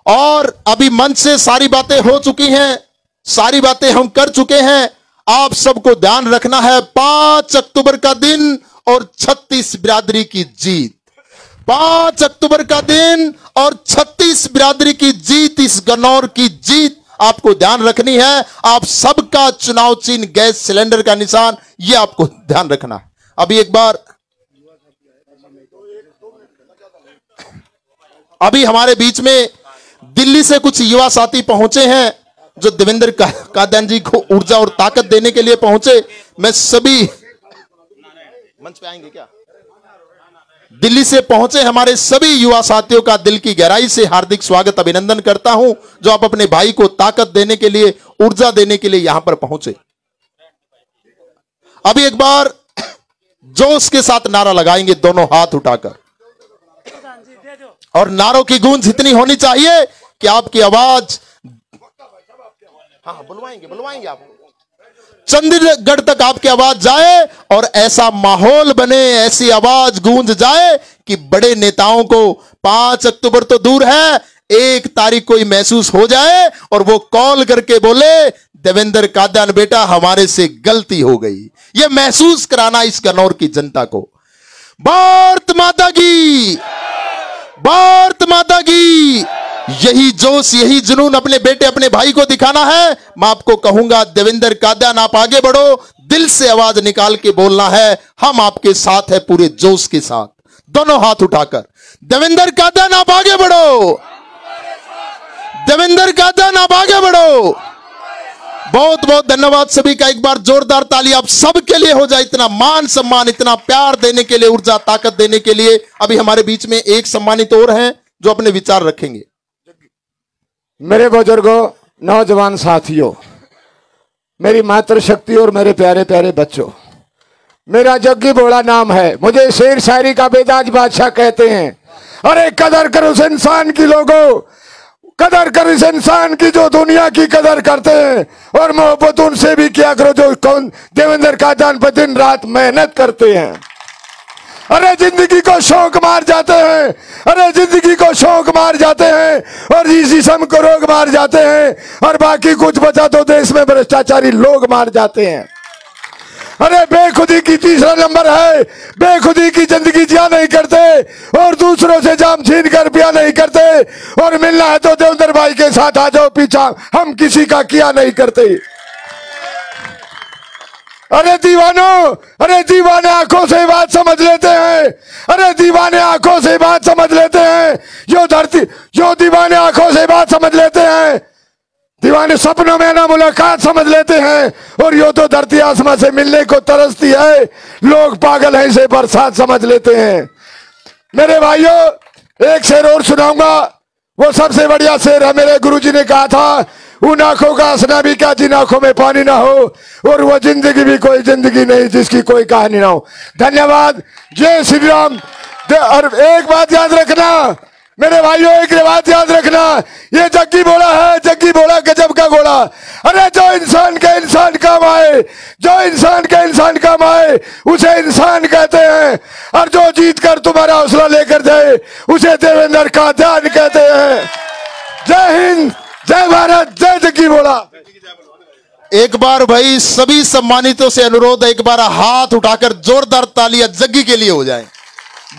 और अभी मंच से सारी बातें हो चुकी हैं, सारी बातें हम कर चुके हैं। आप सबको ध्यान रखना है, 5 अक्टूबर का दिन और 36 बिरादरी की जीत। 5 अक्टूबर का दिन और 36 बिरादरी की जीत, इस गन्नौर की जीत आपको ध्यान रखनी है। आप सबका चुनाव चिन्ह गैस सिलेंडर का निशान, यह आपको ध्यान रखना है। अभी एक बार अभी हमारे बीच में दिल्ली से कुछ युवा साथी पहुंचे हैं जो देवेंद्र कादन जी को ऊर्जा और ताकत देने के लिए पहुंचे। मैं सभी मंच पे आएंगे क्या? दिल्ली से पहुंचे हमारे सभी युवा साथियों का दिल की गहराई से हार्दिक स्वागत, अभिनंदन करता हूं, जो आप अपने भाई को ताकत देने के लिए, ऊर्जा देने के लिए यहां पर पहुंचे। अभी एक बार जोश के साथ नारा लगाएंगे, दोनों हाथ उठाकर, और नारों की गूंज इतनी होनी चाहिए कि आपकी आवाज, हाँ बुलवाएंगे आपको, चंडीगढ़ तक आपकी आवाज जाए और ऐसा माहौल बने, ऐसी आवाज गूंज जाए कि बड़े नेताओं को 5 अक्टूबर तो दूर है, 1 तारीख को ही महसूस हो जाए और वो कॉल करके बोले देवेंद्र कादन बेटा हमारे से गलती हो गई। ये महसूस कराना इस गन्नौर की जनता को। भारत माता की, यही जोश, यही जुनून अपने बेटे अपने भाई को दिखाना है। मैं आपको कहूंगा देवेंद्र कादयान आप आगे बढ़ो, दिल से आवाज निकाल के बोलना है, हम आपके साथ है पूरे जोश के साथ, दोनों हाथ उठाकर। देवेंद्र कादयान आप आगे बढ़ो, देवेंद्र कादयान आप आगे बढ़ो। बहुत बहुत धन्यवाद सभी का, एक बार जोरदार ताली आप सबके लिए हो जाए। इतना मान सम्मान, इतना प्यार देने के लिए, ऊर्जा ताकत देने के लिए। अभी हमारे बीच में एक सम्मानित और हैं जो अपने विचार रखेंगे। मेरे बुजुर्गों, नौजवान साथियों, मेरी मातृशक्ति और मेरे प्यारे प्यारे बच्चों, मेरा जग्गी बोला नाम है। मुझे शेर शायरी का बेताज बादशाह कहते हैं। अरे कदर करो उस इंसान की लोगों, कदर कर इस इंसान की जो दुनिया की कदर करते हैं, और मोहब्बत उनसे भी किया करो जो कौन देवेंद्र कादयान पर दिन रात मेहनत करते हैं। अरे जिंदगी को शौक मार जाते हैं, अरे जिंदगी को शौक मार जाते हैं, और इस जिस्म को रोग मार जाते हैं, और बाकी कुछ बचा तो देश में भ्रष्टाचारी लोग मार जाते हैं। अरे बेखुदी की तीसरा नंबर है, बेखुदी की जिंदगी जिया नहीं करते, और दूसरों से जाम छीन कर पिया नहीं करते, और मिलना है तो देवेंद्र भाई के साथ आ जाओ, पीछा हम किसी का किया नहीं करते। अरे दीवानों, अरे दीवाने आंखों से बात समझ लेते हैं, अरे दीवाने आंखों से बात समझ लेते हैं, जो धरती जो दीवाने आंखों से बात समझ लेते हैं, दीवाने सपनों में ना मुलाकात समझ लेते हैं, और यो तो धरती आसमां से मिलने को तरसती है, लोग पागल हैं इसे बरसात समझ लेते हैं। मेरे भाइयों, एक शेर और सुनाऊंगा, वो सबसे बढ़िया शेर है। मेरे गुरुजी ने कहा था, उन आंखों का हंसना भी क्या जिन आंखों में पानी ना हो, और वो जिंदगी भी कोई जिंदगी नहीं जिसकी कोई कहानी ना हो। धन्यवाद, जय श्री राम। और एक बात याद रखना मेरे भाइयों, एक बात याद रखना, ये जग्गी बोला है, जग्गी बोला गजब का घोड़ा। अरे जो इंसान के इंसान काम आए, जो इंसान के इंसान काम आए, उसे इंसान कहते हैं, और जो जीत कर तुम्हारा हौसला लेकर जाए, उसे देवेंद्र कादयान कहते हैं। जय हिंद, जय भारत, जय जग्गी बोला। एक बार भाई सभी सम्मानितों से अनुरोध है, एक बार हाथ उठाकर जोरदार तालियां जग्गी के लिए हो जाए।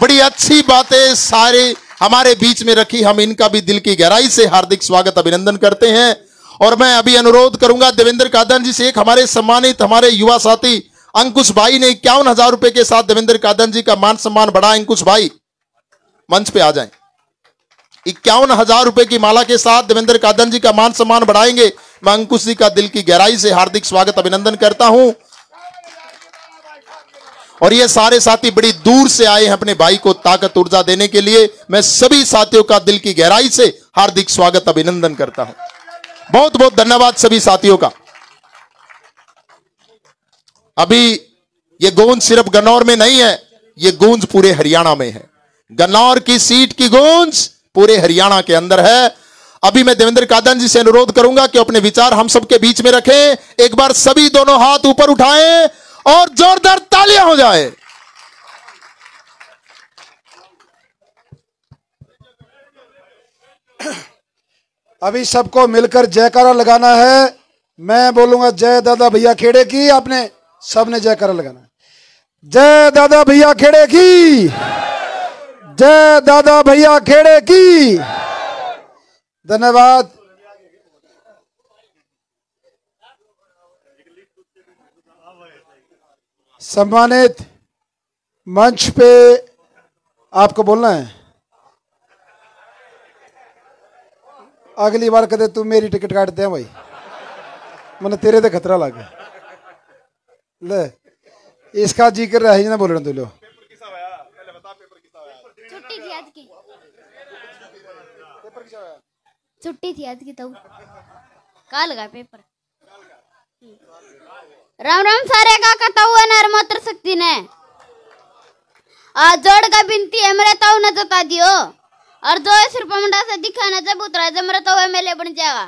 बड़ी अच्छी बातें सारे हमारे बीच में रखी, हम इनका भी दिल की गहराई से हार्दिक स्वागत अभिनंदन करते हैं। और मैं अभी अनुरोध करूंगा देवेंद्र कादयान जी से, एक हमारे सम्मानित हमारे युवा साथी अंकुश भाई ने 51,000 रुपए के साथ देवेंद्र कादयान जी का मान सम्मान बढ़ा। अंकुश भाई मंच पे आ जाएं। 51,000 रुपए की माला के साथ देवेंद्र कादयान जी का मान सम्मान बढ़ाएंगे। मैं अंकुश जी का दिल की गहराई से हार्दिक स्वागत अभिनंदन करता हूं। और ये सारे साथी बड़ी दूर से आए हैं अपने भाई को ताकत ऊर्जा देने के लिए। मैं सभी साथियों का दिल की गहराई से हार्दिक स्वागत अभिनंदन करता हूं। बहुत बहुत धन्यवाद सभी साथियों का। अभी ये गूंज सिर्फ गन्नौर में नहीं है, ये गूंज पूरे हरियाणा में है। गन्नौर की सीट की गूंज पूरे हरियाणा के अंदर है। अभी मैं देवेंद्र कादयान जी से अनुरोध करूंगा कि अपने विचार हम सबके बीच में रखें। एक बार सभी दोनों हाथ ऊपर उठाएं और जोरदार तालियां हो जाए। अभी सबको मिलकर जयकारा लगाना है। मैं बोलूंगा जय दादा भैया खेड़े की, आपने सबने जयकारा लगाना है। जय दादा भैया खेड़े की, जय दादा भैया खेड़े की। धन्यवाद। सम्मानित मंच पे आपको बोलना है। अगली बार कदे तू मेरी टिकट काट दे भाई, मैंने तेरे ते खतरा लग गया। ले इसका जिक्र है ना बोलना। तू लो छुट्टी थी आज की, तो कल लगा पेपर। राम राम सारे का कहता हुआ नर मात्र शक्ति ने आज जोड़ का बिनती है मेरे ताऊ न जता दियो, और जो सिर्फ मुंडा से दिखाना जब उतरा जब मेरा तो एमएलए बन जाएगा।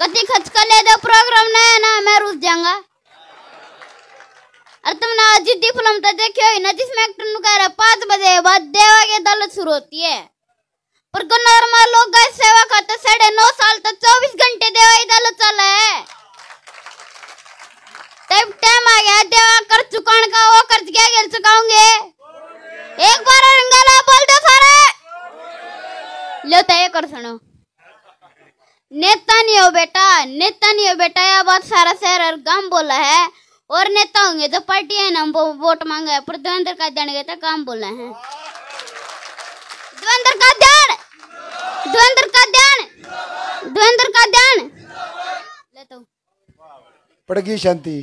कति खर्च कर ले दो प्रोग्राम ना मैं रुस जाऊंगा। और तुमने आज जिद्दी फिल्म तो देखी हो ना, जिसमें एक्टर नु कह रहा 5 बजे बाद देवा की अदालत शुरू होती है, पर नॉर्मल लोग गाय सेवा करते 9.5 साल तक 24 घंटे देवा अदालत चला है। टाइम आ गया देवा कर चुकाने का, वो कर्ज क्या गिर चुकाऊंगे। एक बार रंगाला बोल दो सारे, लो तय कर सुनो। नेता नहीं हो बेटा, यह बात सारा शहर और गांव बोला है। और नेता होंगे तो पार्टी है ना, वोट मांगा है, पर देवेंद्र का ध्यान गया था काम बोला है। देवेंद्र का ध्यान ले तो पड़गी शांति,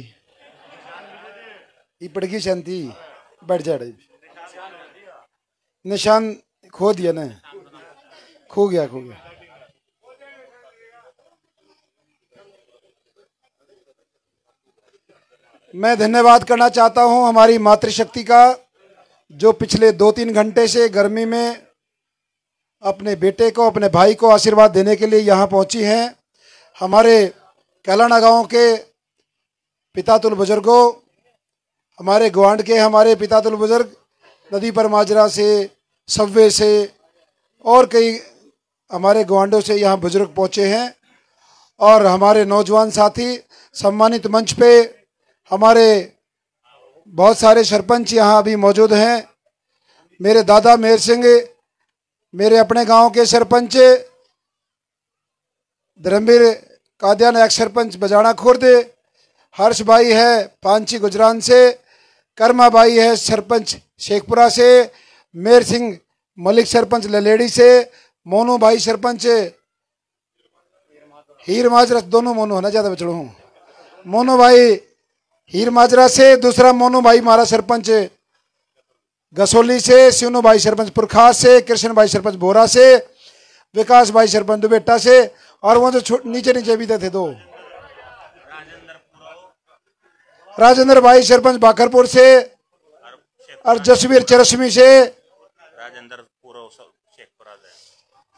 ये पड़गी शांति, बैठ जा रही। निशान खो दिया ना, खो गया। मैं धन्यवाद करना चाहता हूं हमारी मातृशक्ति का, जो पिछले 2-3 घंटे से गर्मी में अपने बेटे को, अपने भाई को आशीर्वाद देने के लिए यहाँ पहुंची हैं। हमारे कैलाना गांव के पितातुल बुजुर्गों, हमारे ग्वांड के हमारे पितातुल बुजुर्ग नदी पर माजरा से, सब्वे से और कई हमारे ग्वांडों से यहाँ बुजुर्ग पहुँचे हैं। और हमारे नौजवान साथी, सम्मानित मंच पे हमारे बहुत सारे सरपंच यहाँ अभी मौजूद हैं। मेरे दादा मेहर सिंह, मेरे अपने गांव के सरपंच, धर्मवीर कादियान एक्स सरपंच बजाना खुर्द, हर्ष भाई है पांची गुजरान से, कर्मा भाई है सरपंच शेखपुरा से, मेहर सिंह मलिक सरपंच ललेड़ी से, मोनू भाई सरपंच हीर माजरा, दोनों मोनू है ना, ज़्यादा बचड़ू हूँ, मोनू भाई हीर माजरा से, दूसरा मोनू भाई हमारा सरपंच गसोली से, सिनू भाई सरपंच पुरखास से, कृष्ण भाई सरपंच बोरा से, विकास भाई सरपंच दुबेटा से, और वो जो नीचे भी थे दो, राजेंद्र भाई सरपंच बाकरपुर से, और जसवीर चरस्मी से,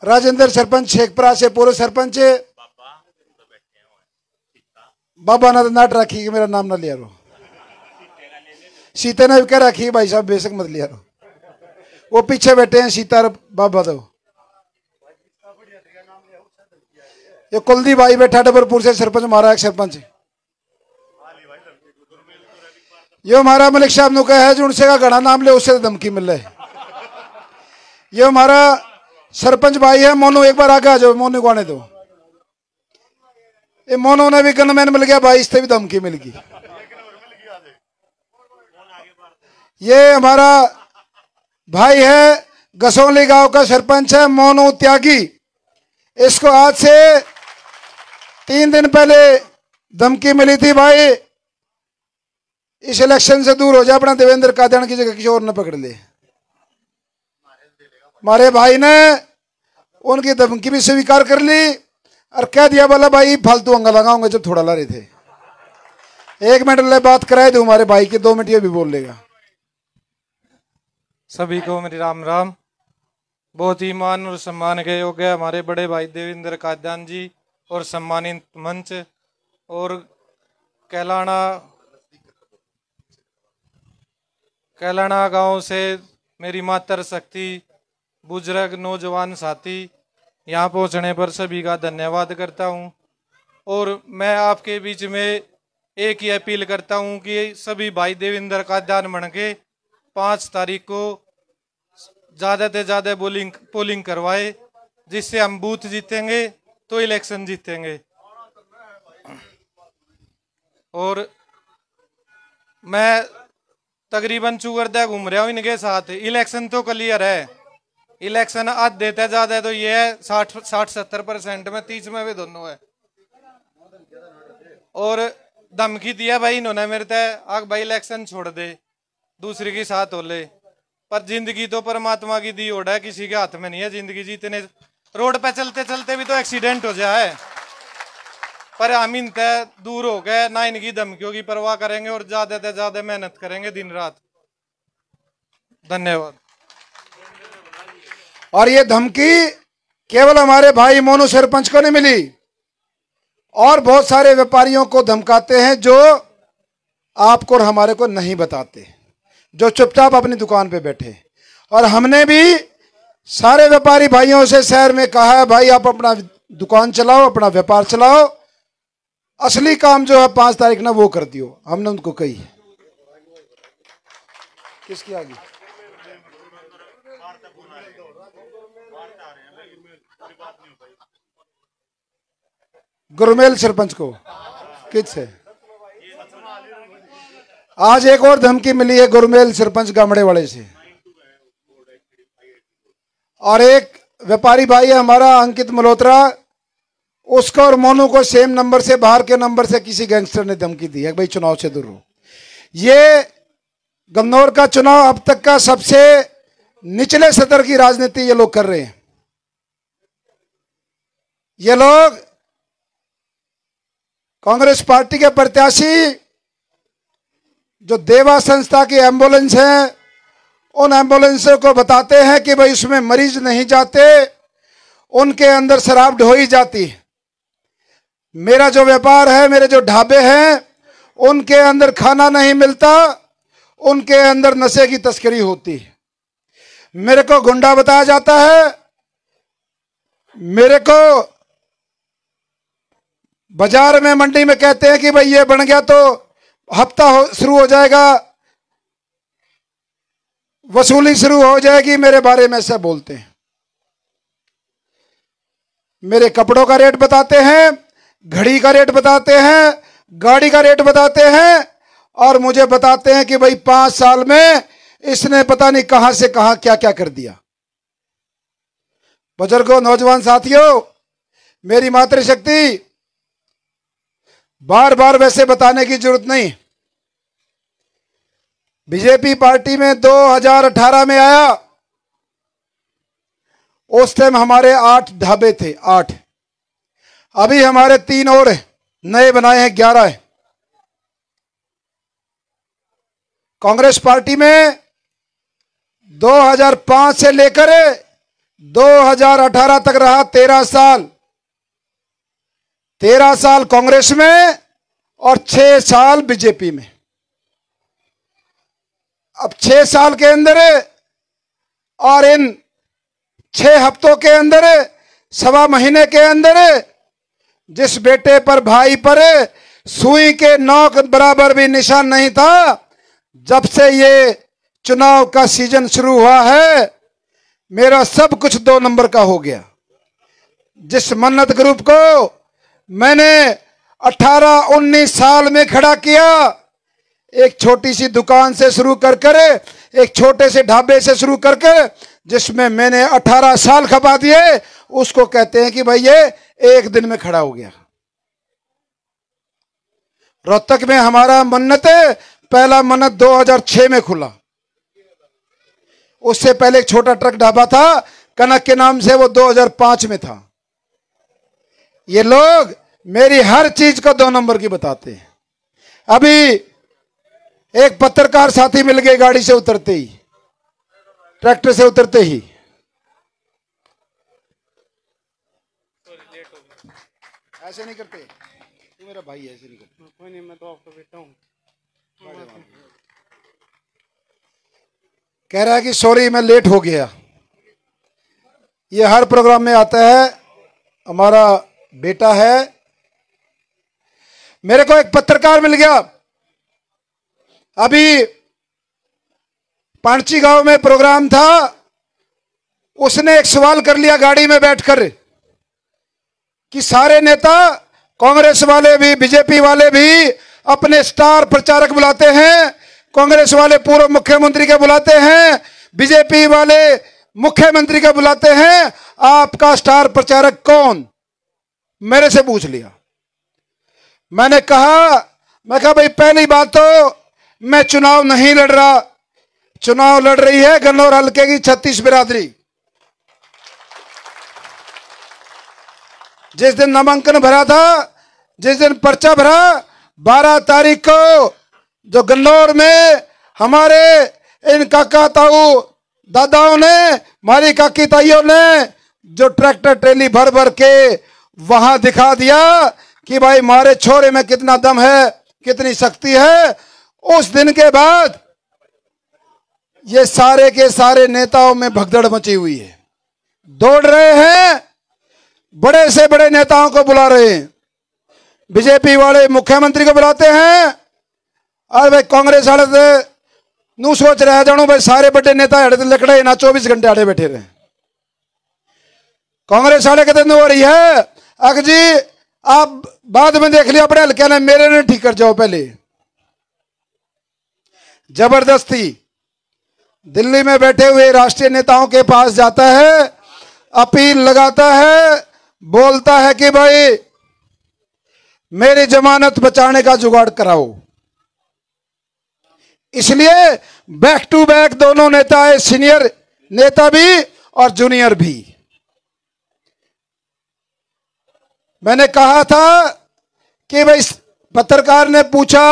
राजेंद्र सरपंच शेखपुरा से, पूर्व सरपंच बाबा ना नाट रखी कि मेरा नाम ना लिया रो, सीता ने भी कह रखी भाई साहब बेशक मत लिया रो, वो पीछे बैठे हैं सीता और बाबा। तो ये कुलदीप भाई बैठा डबरपुर से, सरपंच हमारा एक सरपंच, ये हमारा मलिक साहब नु कहा है जो उनसे का घना नाम ले उससे धमकी मिल रहा है। ये हमारा सरपंच भाई है मोनू, एक बार आगे आ जाओ, मोनू को आने दो। ये मोनू ने भी गनमैन मिल गया भाई, इससे भी धमकी मिल गई। ये हमारा भाई है गसोली गांव का सरपंच है मोनू त्यागी, इसको आज से 3 दिन पहले धमकी मिली थी भाई इस इलेक्शन से दूर हो जा, अपना देवेंद्र कादियान की जगह किसी और न पकड़ ले। हमारे भाई ने उनकी धमकी भी स्वीकार कर ली और कह दिया बोला भाई फालतू अंगा लगाऊंगा, जब थोड़ा ला रहे थे। 1 मिनट ले बात कराए दो हमारे भाई की, 2 मिनट ये भी बोल लेगा। सभी को मेरी राम राम। बहुत ही मान और सम्मान के योग्य हमारे बड़े भाई देवेंद्र कादियान जी और सम्मानित मंच और कैलाना गांव से मेरी मातर शक्ति बुजुर्ग नौजवान साथी, यहाँ पहुँचने पर सभी का धन्यवाद करता हूँ। और मैं आपके बीच में एक ही अपील करता हूँ कि सभी भाई देवेंद्र कादियान बन के 5 तारीख को ज़्यादा से ज़्यादा पोलिंग करवाए, जिससे हम बूथ जीतेंगे तो इलेक्शन जीतेंगे। और मैं तकरीबन चुगरदा घूम रहा हूँ इनके साथ, इलेक्शन तो क्लियर है, इलेक्शन आज देता ज़्यादा तो ये है 60-70% में, 30 में भी दोनों है। और धमकी दिया भाई इन्होंने मेरे तय, आग भाई इलेक्शन छोड़ दे, दूसरे के साथ हो ले, पर जिंदगी तो परमात्मा की दी ओढ़ है, किसी के हाथ में नहीं है जिंदगी जीतने। रोड पे चलते चलते भी तो एक्सीडेंट हो जाए, पर हम इन तय दूर हो गए, ना इनकी धमकियों की परवाह करेंगे और ज्यादा से ज्यादा मेहनत करेंगे दिन रात। धन्यवाद। और ये धमकी केवल हमारे भाई मोनू सरपंच को नहीं मिली, और बहुत सारे व्यापारियों को धमकाते हैं जो आपको और हमारे को नहीं बताते, जो चुपचाप अपनी दुकान पे बैठे। और हमने भी सारे व्यापारी भाइयों से शहर में कहा है भाई आप अपना दुकान चलाओ, अपना व्यापार चलाओ, असली काम जो है 5 तारीख ना वो कर दियो। हमने उनको कही। किसकी आगे गुरमेल सरपंच को किससे आज एक और धमकी मिली है गुरमेल सरपंच गामड़े वाले से, और एक व्यापारी भाई है हमारा अंकित मल्होत्रा, उसको और मोनू को सेम नंबर से बाहर के नंबर से किसी गैंगस्टर ने धमकी दी है भाई चुनाव से दूर रहो। ये गन्नौर का चुनाव अब तक का सबसे निचले स्तर की राजनीति ये लोग कर रहे हैं। ये लोग कांग्रेस पार्टी के प्रत्याशी जो देवा संस्था की एम्बुलेंस है, उन एम्बुलेंसों को बताते हैं कि भाई उसमें मरीज नहीं जाते, उनके अंदर शराब ढोई जाती है। मेरा जो व्यापार है, मेरे जो ढाबे हैं, उनके अंदर खाना नहीं मिलता, उनके अंदर नशे की तस्करी होती है। मेरे को गुंडा बताया जाता है, मेरे को बाजार में मंडी में कहते हैं कि भाई ये बन गया तो हफ्ता शुरू हो जाएगा, वसूली शुरू हो जाएगी, मेरे बारे में ऐसा बोलते हैं। मेरे कपड़ों का रेट बताते हैं, घड़ी का रेट बताते हैं, गाड़ी का रेट बताते हैं, और मुझे बताते हैं कि भाई 5 साल में इसने पता नहीं कहां से कहां क्या क्या कर दिया। बुजुर्गों, नौजवान साथियों, मेरी मातृशक्ति बार बार वैसे बताने की जरूरत नहीं। बीजेपी पार्टी में 2018 में आया, उस टाइम हमारे 8 ढाबे थे, 8। अभी हमारे 3 और नए बनाए हैं, 11 है। कांग्रेस पार्टी में 2005 से लेकर 2018 तक रहा, 13 साल। 13 साल कांग्रेस में और 6 साल बीजेपी में। अब 6 साल के अंदर और इन 6 हफ्तों के अंदर, सवा महीने के अंदर, जिस बेटे पर, भाई पर सुई के नोक बराबर भी निशान नहीं था, जब से ये चुनाव का सीजन शुरू हुआ है, मेरा सब कुछ 2 नंबर का हो गया। जिस मन्नत ग्रुप को मैंने 18-19 साल में खड़ा किया, एक छोटी सी दुकान से शुरू कर कर, एक छोटे से ढाबे से शुरू कर कर, जिसमें मैंने 18 साल खपा दिए, उसको कहते हैं कि भाई ये एक दिन में खड़ा हो गया। रोहतक में हमारा मन्नत, पहला मन्नत 2006 में खुला। उससे पहले एक छोटा ट्रक ढाबा था कनक के नाम से, वो 2005 में था। ये लोग मेरी हर चीज को 2 नंबर की बताते हैं। अभी एक पत्रकार साथी मिल गए, गाड़ी से उतरते ही, ट्रैक्टर से उतरते ही, ऐसे नहीं करते, तू मेरा भाई है, ऐसे नहीं करते। कोई नहीं, मैं तो आपका बेटा हूं। कह रहा है कि सॉरी मैं लेट हो गया। ये हर प्रोग्राम में आता है, हमारा बेटा है। मेरे को एक पत्रकार मिल गया, अभी पांची गांव में प्रोग्राम था, उसने एक सवाल कर लिया गाड़ी में बैठकर कि सारे नेता, कांग्रेस वाले भी, बीजेपी वाले भी अपने स्टार प्रचारक बुलाते हैं, कांग्रेस वाले पूर्व मुख्यमंत्री के बुलाते हैं, बीजेपी वाले मुख्यमंत्री के बुलाते हैं, आपका स्टार प्रचारक कौन? मेरे से पूछ लिया। मैंने कहा भाई पहली बात तो मैं चुनाव नहीं लड़ रहा, चुनाव लड़ रही है गन्नौर हल्के की 36 बिरादरी। जिस दिन नामांकन भरा था, जिस दिन पर्चा भरा, 12 तारीख को जो गन्नौर में हमारे इन काका ताऊ दादाओं ने, हमारी काकी ताइयों ने जो ट्रैक्टर ट्रेली भर भर के वहां दिखा दिया कि भाई हमारे छोरे में कितना दम है, कितनी शक्ति है, उस दिन के बाद ये सारे के सारे नेताओं में भगदड़ मची हुई है। दौड़ रहे हैं, बड़े से बड़े नेताओं को बुला रहे हैं। बीजेपी वाले मुख्यमंत्री को बुलाते हैं, और भाई कांग्रेस वाले नू सोच रहा जानू भाई सारे बड़े नेता हड़े लकड़े ना 24 घंटे आड़े बैठे रहे। कांग्रेस वाले कहते हो रही है अग जी आप बाद में देख लिया अपने हल्के ने, मेरे ने ठीक कर जाओ। पहले जबरदस्ती दिल्ली में बैठे हुए राष्ट्रीय नेताओं के पास जाता है, अपील लगाता है, बोलता है कि भाई मेरी जमानत बचाने का जुगाड़ कराओ। इसलिए बैक टू बैक दोनों नेता है, सीनियर नेता भी और जूनियर भी। मैंने कहा था कि भाई पत्रकार ने पूछा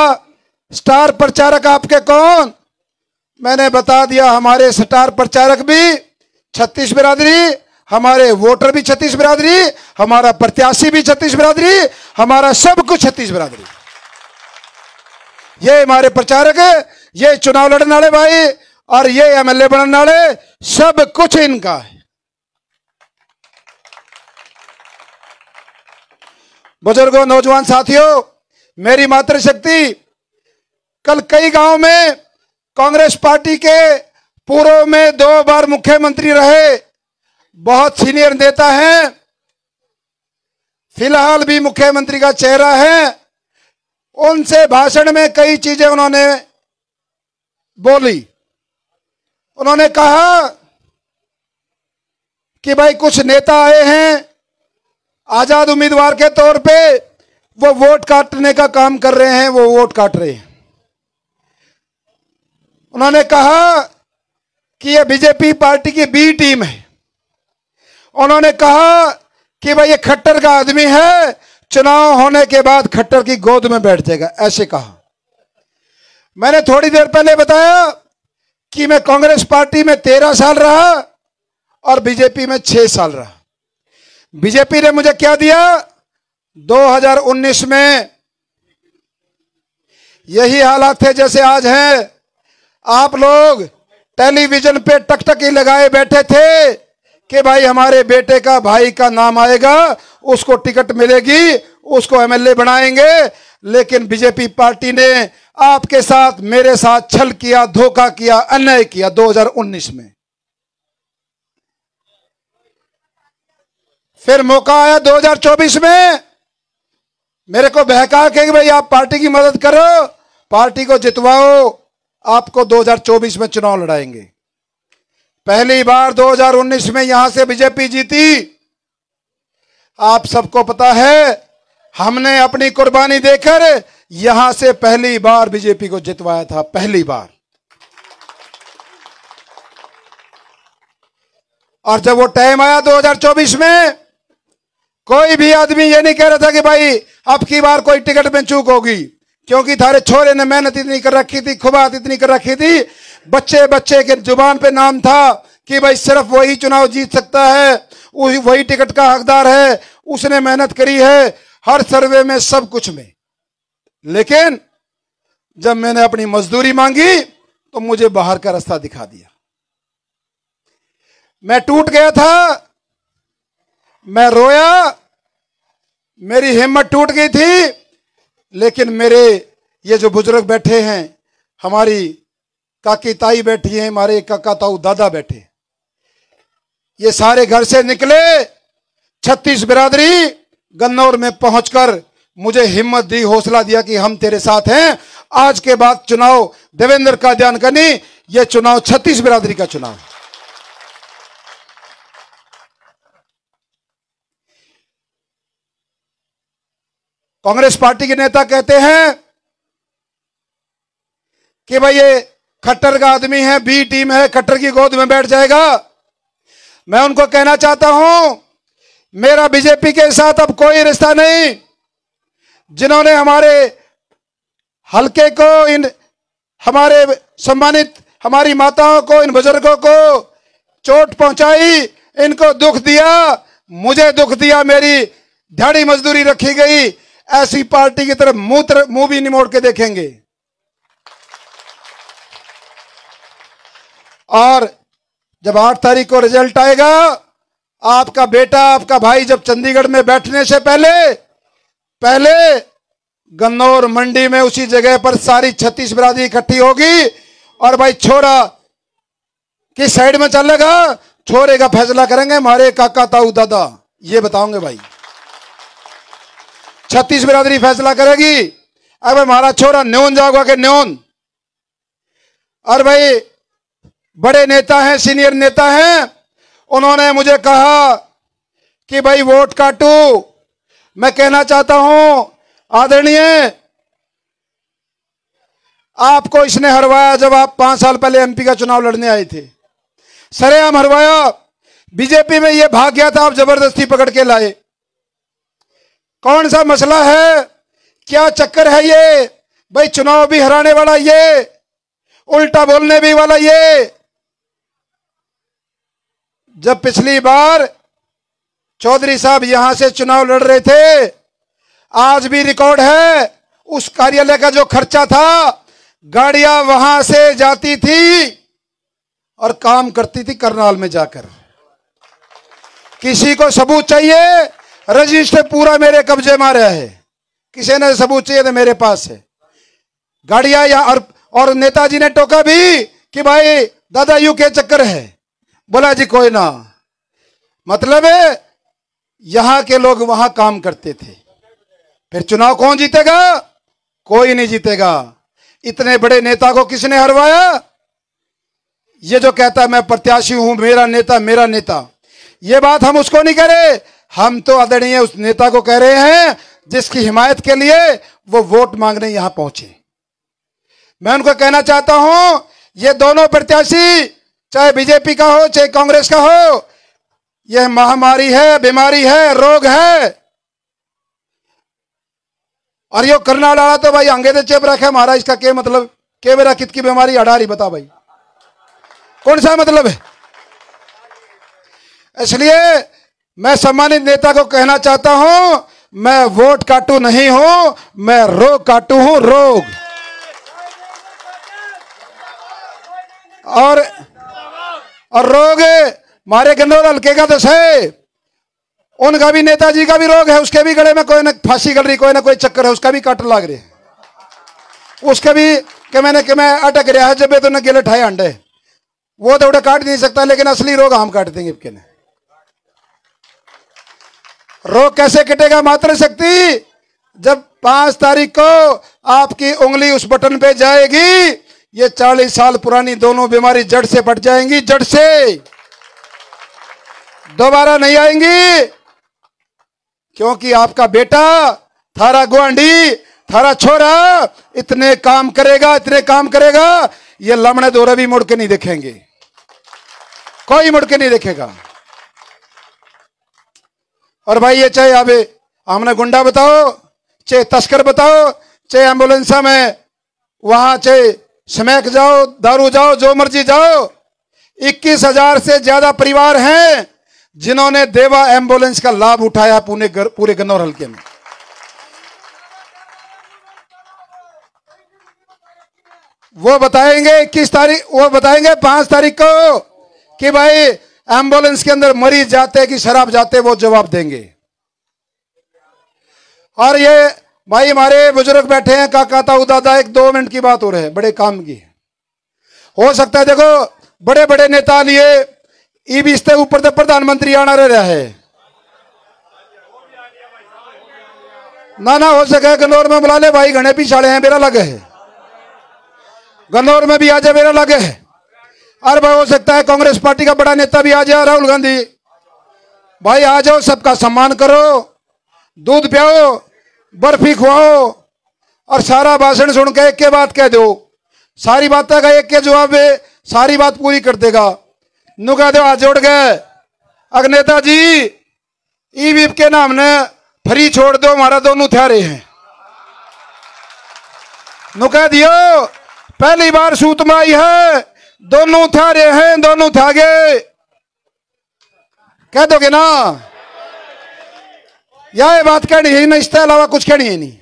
स्टार प्रचारक आपके कौन, मैंने बता दिया हमारे स्टार प्रचारक भी 36 बिरादरी, हमारे वोटर भी 36 बिरादरी, हमारा प्रत्याशी भी 36 बिरादरी, हमारा सब कुछ 36 बिरादरी। ये हमारे प्रचारक है, ये चुनाव लड़ने वाले भाई और ये एमएलए बनने वाले, सब कुछ इनका है। बुजुर्गों, नौजवान साथियों, मेरी मातृशक्ति कल कई गांव में कांग्रेस पार्टी के पूर्व में 2 बार मुख्यमंत्री रहे बहुत सीनियर नेता हैं, फिलहाल भी मुख्यमंत्री का चेहरा है। उनसे भाषण में कई चीजें उन्होंने बोली। उन्होंने कहा कि भाई कुछ नेता आए हैं आजाद उम्मीदवार के तौर पे, वो वोट काटने का काम कर रहे हैं, वो वोट काट रहे हैं। उन्होंने कहा कि ये बीजेपी पार्टी की बी टीम है। उन्होंने कहा कि भाई ये खट्टर का आदमी है, चुनाव होने के बाद खट्टर की गोद में बैठ जाएगा, ऐसे कहा। मैंने थोड़ी देर पहले बताया कि मैं कांग्रेस पार्टी में 13 साल रहा और बीजेपी में 6 साल रहा। बीजेपी ने मुझे क्या दिया, 2019 में यही हालात थे जैसे आज हैं। आप लोग टेलीविजन पे टकटकी लगाए बैठे थे कि भाई हमारे बेटे का भाई का नाम आएगा, उसको टिकट मिलेगी, उसको एमएलए बनाएंगे। लेकिन बीजेपी पार्टी ने आपके साथ, मेरे साथ छल किया, धोखा किया, अन्याय किया 2019 में। फिर मौका आया 2024 में, मेरे को बहका के भाई आप पार्टी की मदद करो, पार्टी को जितवाओ, आपको 2024 में चुनाव लड़ाएंगे। पहली बार 2019 में यहां से बीजेपी जीती। आप सबको पता है हमने अपनी कुर्बानी देकर यहां से पहली बार बीजेपी को जितवाया था, पहली बार। और जब वो टाइम आया 2024 में, कोई भी आदमी ये नहीं कह रहा था कि भाई अब की बार कोई टिकट में चूक होगी, क्योंकि थारे छोरे ने मेहनत इतनी कर रखी थी, खुबात इतनी कर रखी थी, बच्चे बच्चे के जुबान पे नाम था कि भाई सिर्फ वही चुनाव जीत सकता है, वही टिकट का हकदार है, उसने मेहनत करी है हर सर्वे में, सब कुछ में। लेकिन जब मैंने अपनी मजदूरी मांगी तो मुझे बाहर का रास्ता दिखा दिया। मैं टूट गया था, मैं रोया, मेरी हिम्मत टूट गई थी। लेकिन मेरे ये जो बुजुर्ग बैठे हैं, हमारी काकी ताई बैठी हैं, हमारे काका ताऊ दादा बैठे, ये सारे घर से निकले, 36 बिरादरी गन्नौर में पहुंचकर मुझे हिम्मत दी, हौसला दिया कि हम तेरे साथ हैं। आज के बाद चुनाव देवेंद्र का ध्यान करनी, ये चुनाव 36 बिरादरी का चुनाव। कांग्रेस पार्टी के नेता कहते हैं कि भाई ये खट्टर का आदमी है, बी टीम है, खट्टर की गोद में बैठ जाएगा। मैं उनको कहना चाहता हूं, मेरा बीजेपी के साथ अब कोई रिश्ता नहीं। जिन्होंने हमारे हलके को, इन हमारे सम्मानित हमारी माताओं को, इन बुजुर्गों को चोट पहुंचाई, इनको दुख दिया, मुझे दुख दिया, मेरी दिहाड़ी मजदूरी रखी गई, ऐसी पार्टी की तरफ मुंह भी नहीं मोड़ के देखेंगे। और जब 8 तारीख को रिजल्ट आएगा, आपका बेटा, आपका भाई जब चंडीगढ़ में बैठने से पहले गन्नौर मंडी में उसी जगह पर सारी 36 बिरादरी इकट्ठी होगी और भाई छोरा किस साइड में चलेगा, छोरे का फैसला करेंगे हमारे काका ताऊ दादा, ये बताओगे भाई। 36 बिरादरी फैसला करेगी। अब हमारा छोरा न्योन जाओगा के न्योन। और भाई बड़े नेता हैं, सीनियर नेता हैं, उन्होंने मुझे कहा कि भाई वोट काटू। मैं कहना चाहता हूं आदरणीय, आपको इसने हरवाया जब आप 5 साल पहले एमपी का चुनाव लड़ने आए थे, सरेआम हरवाया। बीजेपी में ये भाग गया था, आप जबरदस्ती पकड़ के लाए। कौन सा मसला है, क्या चक्कर है ये भाई? चुनाव भी हराने वाला ये, उल्टा बोलने भी वाला ये। जब पिछली बार चौधरी साहब यहां से चुनाव लड़ रहे थे, आज भी रिकॉर्ड है, उस कार्यालय का जो खर्चा था, गाड़ियां वहां से जाती थी और काम करती थी करनाल में जाकर। किसी को सबूत चाहिए, रजिस्टर पूरा मेरे कब्जे में रहा है। किसी ने सबूत चाहिए तो मेरे पास है। गाड़ियां या और नेताजी ने टोका भी कि भाई दादा यू के चक्कर है। बोला जी कोई ना, मतलब है यहां के लोग वहां काम करते थे। फिर चुनाव कौन जीतेगा? कोई नहीं जीतेगा। इतने बड़े नेता को किसने हरवाया? ये जो कहता है मैं प्रत्याशी हूं, मेरा नेता मेरा नेता, ये बात हम उसको नहीं कह रहे। हम तो आदरणीय उस नेता को कह रहे हैं जिसकी हिमायत के लिए वो वोट मांगने यहां पहुंचे। मैं उनको कहना चाहता हूं, ये दोनों प्रत्याशी, चाहे बीजेपी का हो चाहे कांग्रेस का हो, यह महामारी है, बीमारी है, रोग है। और यो करना डाला तो भाई अंगे दे चेप रखे हमारा, इसका क्या मतलब? के मेरा कित की बीमारी अडारी बता भाई, कौन सा मतलब है? इसलिए मैं सम्मानित नेता को कहना चाहता हूं, मैं वोट काटू नहीं हूं, मैं रोग काटू हूं, रोग। और रोग मारे गन्नौर हल्के का तो है, उनका भी, नेताजी का भी रोग है, उसके भी गले में कोई ना फांसी गल रही, कोई ना कोई चक्कर है, उसका भी काट लाग रहे, उसके भी कि मैं अटक रहा है जब तो न गिले ठाए अंडे, वो तो उड़े काट नहीं सकता, लेकिन असली रोग हम काट देंगे। इसके रोग कैसे कटेगा? मात्र शक्ति। जब 5 तारीख को आपकी उंगली उस बटन पे जाएगी, ये 40 साल पुरानी दोनों बीमारी जड़ से फट जाएंगी, जड़ से दोबारा नहीं आएंगी। क्योंकि आपका बेटा, थारा गुआंढी, थारा छोरा इतने काम करेगा, इतने काम करेगा, ये लमड़े दोरे भी मुड़ के नहीं देखेंगे, कोई मुड़ के नहीं देखेगा। और भाई ये चाहे अब हमने गुंडा बताओ, चाहे तस्कर बताओ, चाहे एम्बुलेंस में वहां चाहे स्मैक जाओ, दारू जाओ, जो मर्जी जाओ, 21,000 से ज्यादा परिवार हैं जिन्होंने देवा एम्बुलेंस का लाभ उठाया पूरे गन्नौर हल्के में। वो बताएंगे 21 तारीख, वो बताएंगे 5 तारीख को कि भाई एम्बुलेंस के अंदर मरीज जाते कि शराब जाते, वो जवाब देंगे। और ये भाई हमारे बुजुर्ग बैठे हैं, काका ताऊ दादा, 1-2 मिनट की बात हो रही है, बड़े काम की हो सकता है। देखो बड़े बड़े नेता लिए इससे ऊपर तो प्रधानमंत्री आना रह रहा है ना हो सके गन्नौर में बुला ले भाई, घने पिछाड़े हैं, मेरा लगे है गन्नौर में भी आ जाए, मेरा लगे है। और भाई हो सकता है कांग्रेस पार्टी का बड़ा नेता भी आ जाए, राहुल गांधी भाई आ जाओ, सबका सम्मान करो, दूध पियाओ, बर्फी खुआओ, और सारा भाषण सुन के एक के बात कह दो, सारी बातें का एक के जवाब है, सारी बात पूरी कर देगा। नुका दो हाथ जोड़ गए, अगर नेताजी ईवीप के नाम ने फ्री छोड़ दो, हमारा दोनों थारे हैं। नुका दियो, पहली बार सूत में आई है, दोनों थारे हैं, दोनों थागे, कह दोगे ना? यह बात कहनी है ना, इसके अलावा कुछ कहनी है नहीं।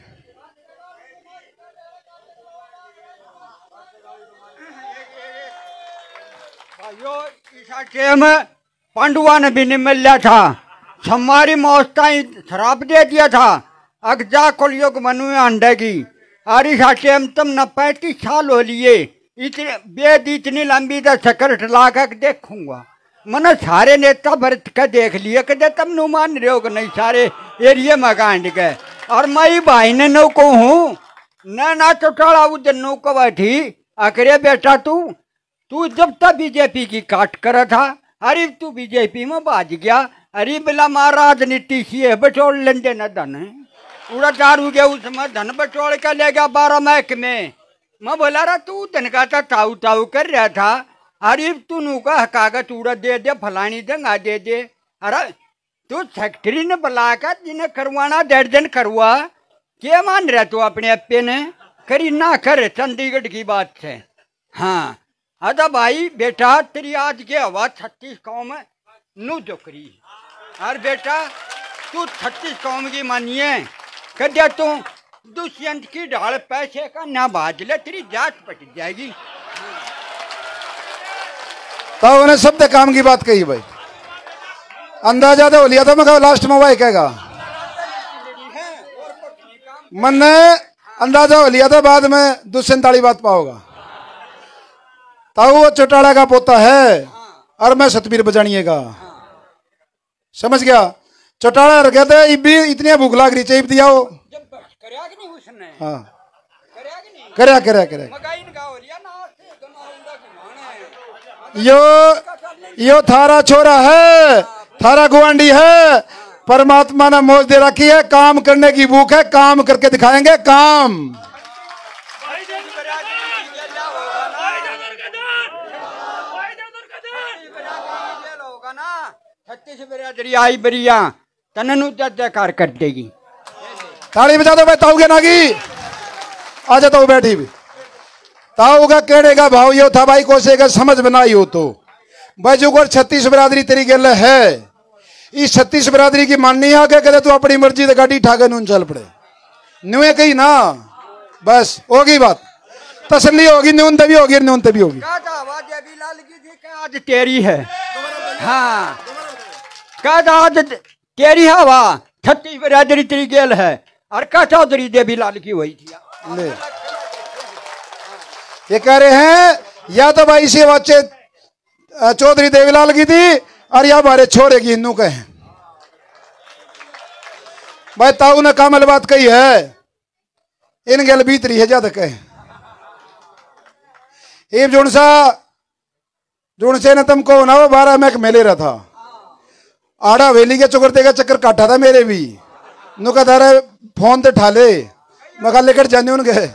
में पांडुआ ने भी नहीं मिल था, हमारी मौसता शराब दे दिया था, अगजा कलयुग मनु अंडेगी। आरी साटेम तुम न 35 साल हो लिए, इतने बेद इतनी लंबी तो सकरट ला कर देखूंगा। मैंने सारे नेता भरत का देख लिया कदे तुम नु मान रहे हो कि नहीं, सारे एरिया में कांड गए। और मैं भाई ने नो को हूँ ना चौटाला उधर नो को बैठी अकरे बेटा तू जब तक बीजेपी की काट कर था, अरे तू बीजेपी में बाज गया, अरे बिला मार राजनीति सी है बचोड़ लेंदे न धन पूरा दारू गया उसमें धन बचोड़ का ले गया 12 महकमे। मैं बोला रहा तू धन का ताऊ ताऊ कर रहा था, अरे तू नू का कागज उड़ा दे फलानी जगह दे। अरे तू फैक्ट्री ने बुलाकर जिन्हें करवाना 1.5 दिन करवा, क्या मान रहा तू अपने अपे ने करी ना कर चंडीगढ़ की बात है। हाँ अदा भाई बेटा तेरी आज के हवा 36 कौम नू जोकरी। और बेटा तू 36 कौम की मानिए कद्या तू दुष्यंत की ढाल पैसे का ना बाज ले, तेरी जात पट जाएगी। तो उन्हें शब्द काम की बात कही भाई, अंदाजा तो लिया था। मैं कहा लास्ट में भाई कहेगा मन ने अंदाजा लिया था, बाद में दुष्यंत वाली बात पाओगा। ताऊ वो चौटाला का पोता है और मैं सतबीर बजानिए का, समझ गया। चौटाला रखे थे इतनी भूख लाग रही चाहिए दिया हो। हाँ करे यो थारा छोरा है, थारा गुआंडी है। परमात्मा ने मौज दे रखी है, काम करने की भूख है, काम करके दिखाएंगे काम। आई बरिया तननु जयकार कर देगी। ताली बजा दो भाई ताऊ के नागी। आजा ताऊ बैठी भी। ताऊ का कहने का भाव यो था भाई, कोसे का समझ बनाई हो तो भाई जो 36 बरादरी तेरी गल है। इस 36 बरादरी की माननी है कहते तू अपनी मर्जी से गाड़ी ठाके नून चल पड़े नुए कही ना, बस होगी बात, तसल्ली होगी, न्यून तभी होगी, न्यून तभी होगी। आज तेरी है। हाँ कहता आज तेरी हवा 36 बरादरी तेरी गेल है और का चौधरी देवी लाल की हुई थी। ले ये कह रहे हैं या तो भाई से बच्चे चौधरी देवीलाल की थी और या हमारे छोरे की हिंदू कहे। भाई ताऊ ने कामल बात कही है, इन गल भीतरी है ज्यादा कहे। जुड़से ने तुमको ना वो 12 मैक मेले रहा था, आड़ा वेली के चुकरते का चक्कर काटा था मेरे भी। नुका धारे फोन ते ठाले मैं कहा लेकर जाने उन गए।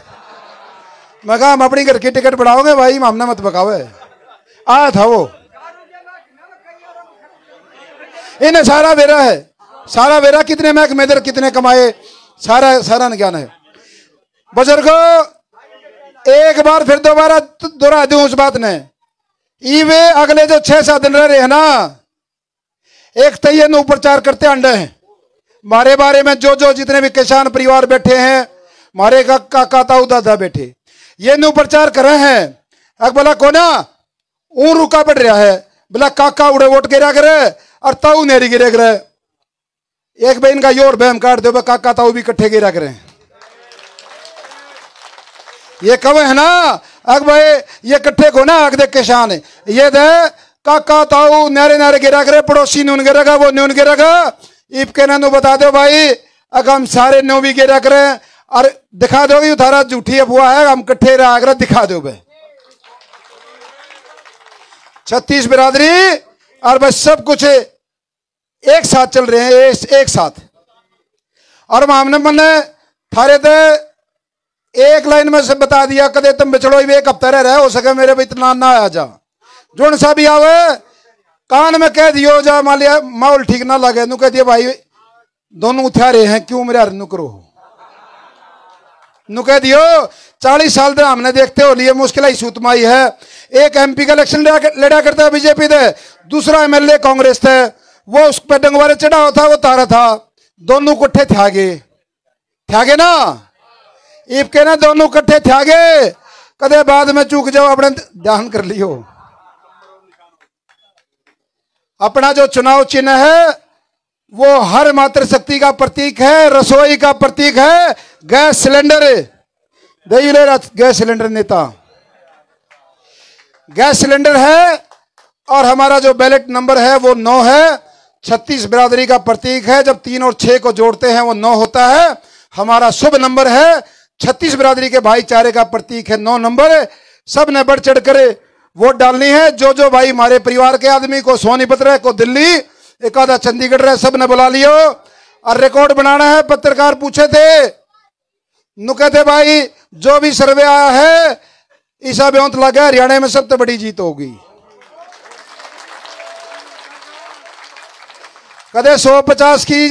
मैं कहा हम अपनी घर की टिकट बढ़ाओगे भाई, हमने मत बकावे। आया था वो, इन्हें सारा बेरा है, सारा बेरा कितने मैक मेदर कितने कमाए सारा ज्ञान है। बुजुर्गो एक बार फिर दोबारा दोहरा दूं उस बात ने, वे अगले जो 6-7 दिन रह रहे हैं ना, एक तय नु प्रचार करते अंडे हैं मारे बारे में। जो जितने भी किसान परिवार बैठे हैं, मारे काका ताऊ दादा बैठे, ये नु प्रचार कर रहे हैं। अक बोला कोना ऊ रुका पड़ रहा है, बोला काका उड़े वोट गिरा करे और ताऊ नेरी गिरे करे। एक बहन का योर बहम काट दो, काका ताऊ भी इकट्ठे गिरा करे। ये कब है ना अक भाई ये इकट्ठे को ना अक दे किसान ये दे काका ताऊ नारे नारे गिरा करे, पड़ोसी नून गिरेगा वो नून गिरेगा। इब के ना बता दो भाई अगर हम सारे नो भी गिरा करें और दिखा दोगे थारा झूठी अफवाह है, हम इकट्ठे रहा कर दिखा दो भाई। 36 बिरादरी और बस सब कुछ एक साथ चल रहे हैं, एक साथ। और मामले मैंने थारे थे एक लाइन में से बता दिया, कदे तुम बिछड़ो एक हफ्ता रह हो सके मेरे भी इतना ना आ जा। जोन सा भी आवे कान में कह दियो, जा मान लिया माहौल ठीक ना लगे नु कह दिया भाई दोनों उठारे हैं क्यों मेरे हर नुकरो नु कह दियो। 40 साल तक हमने देखते हो लिए मुश्किल ही सूतमाई है। एक MP का इलेक्शन लड़ा करता है बीजेपी थे, दूसरा MLA कांग्रेस थे, वो उस पर डंगवारे चढ़ा था, वो तारा था, दोनों कट्ठे थे ना। इब के ना दोनों कट्ठे थे, कदे बाद में चूक जाओ अपने ध्यान कर लियो। अपना जो चुनाव चिन्ह है वो हर मात्र शक्ति का प्रतीक है, रसोई का प्रतीक है, गैस सिलेंडर। गैस सिलेंडर नेता गैस सिलेंडर है और हमारा जो बैलेट नंबर है वो 9 है। 36 बिरादरी का प्रतीक है। जब 3 और 6 को जोड़ते हैं वो 9 होता है। हमारा शुभ नंबर है। 36 बिरादरी के भाईचारे का प्रतीक है 9 नंबर। सब ने बढ़ चढ़ कर वोट डालनी है। जो जो भाई हमारे परिवार के आदमी को सोनीपत रहे, को दिल्ली, एक आधा चंडीगढ़ रहे, सब ने बुला लियो और रिकॉर्ड बनाना है। पत्रकार पूछे थे, नुके थे भाई जो भी सर्वे आया है ईसा बेंत लगा हरियाणा में सबसे बड़ी जीत होगी। कदे 150 की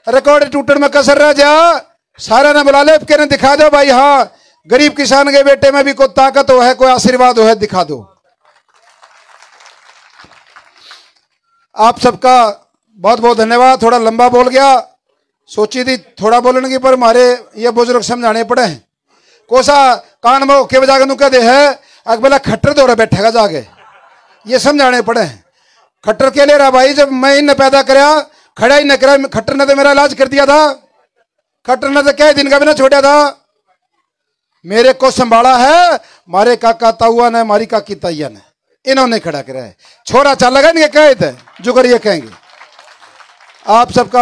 रिकॉर्ड टूटन में कसर रह जा। सारे ने बुला ले, कहने दिखा दो भाई, हाँ गरीब किसान के बेटे में भी कोई ताकत हो है, कोई आशीर्वाद हो है, दिखा दो। आप सबका बहुत बहुत धन्यवाद। थोड़ा लंबा बोल गया, सोची थी थोड़ा बोलने की, पर हमारे ये बुजुर्ग समझाने पड़े हैं। कोसा कान में के बजा के कह दे है अकबला खट्टर दौड़े बैठेगा जाके, ये समझाने पड़े हैं। खट्टर के ले रहा भाई, जब मैं इन्हें पैदा कराया खड़ा ही न करा, खट्टर ने तो मेरा इलाज कर दिया था। खट्टर ने तो कई दिन का भी ना छोड़ा था। मेरे को संभाला है मारे काका ताऊआ ने, मारी काकी ताइया ने, इन्होंने खड़ा करा है। छोरा चाल लगा नहीं कहे थे जो कर ये कहेंगे। आप सबका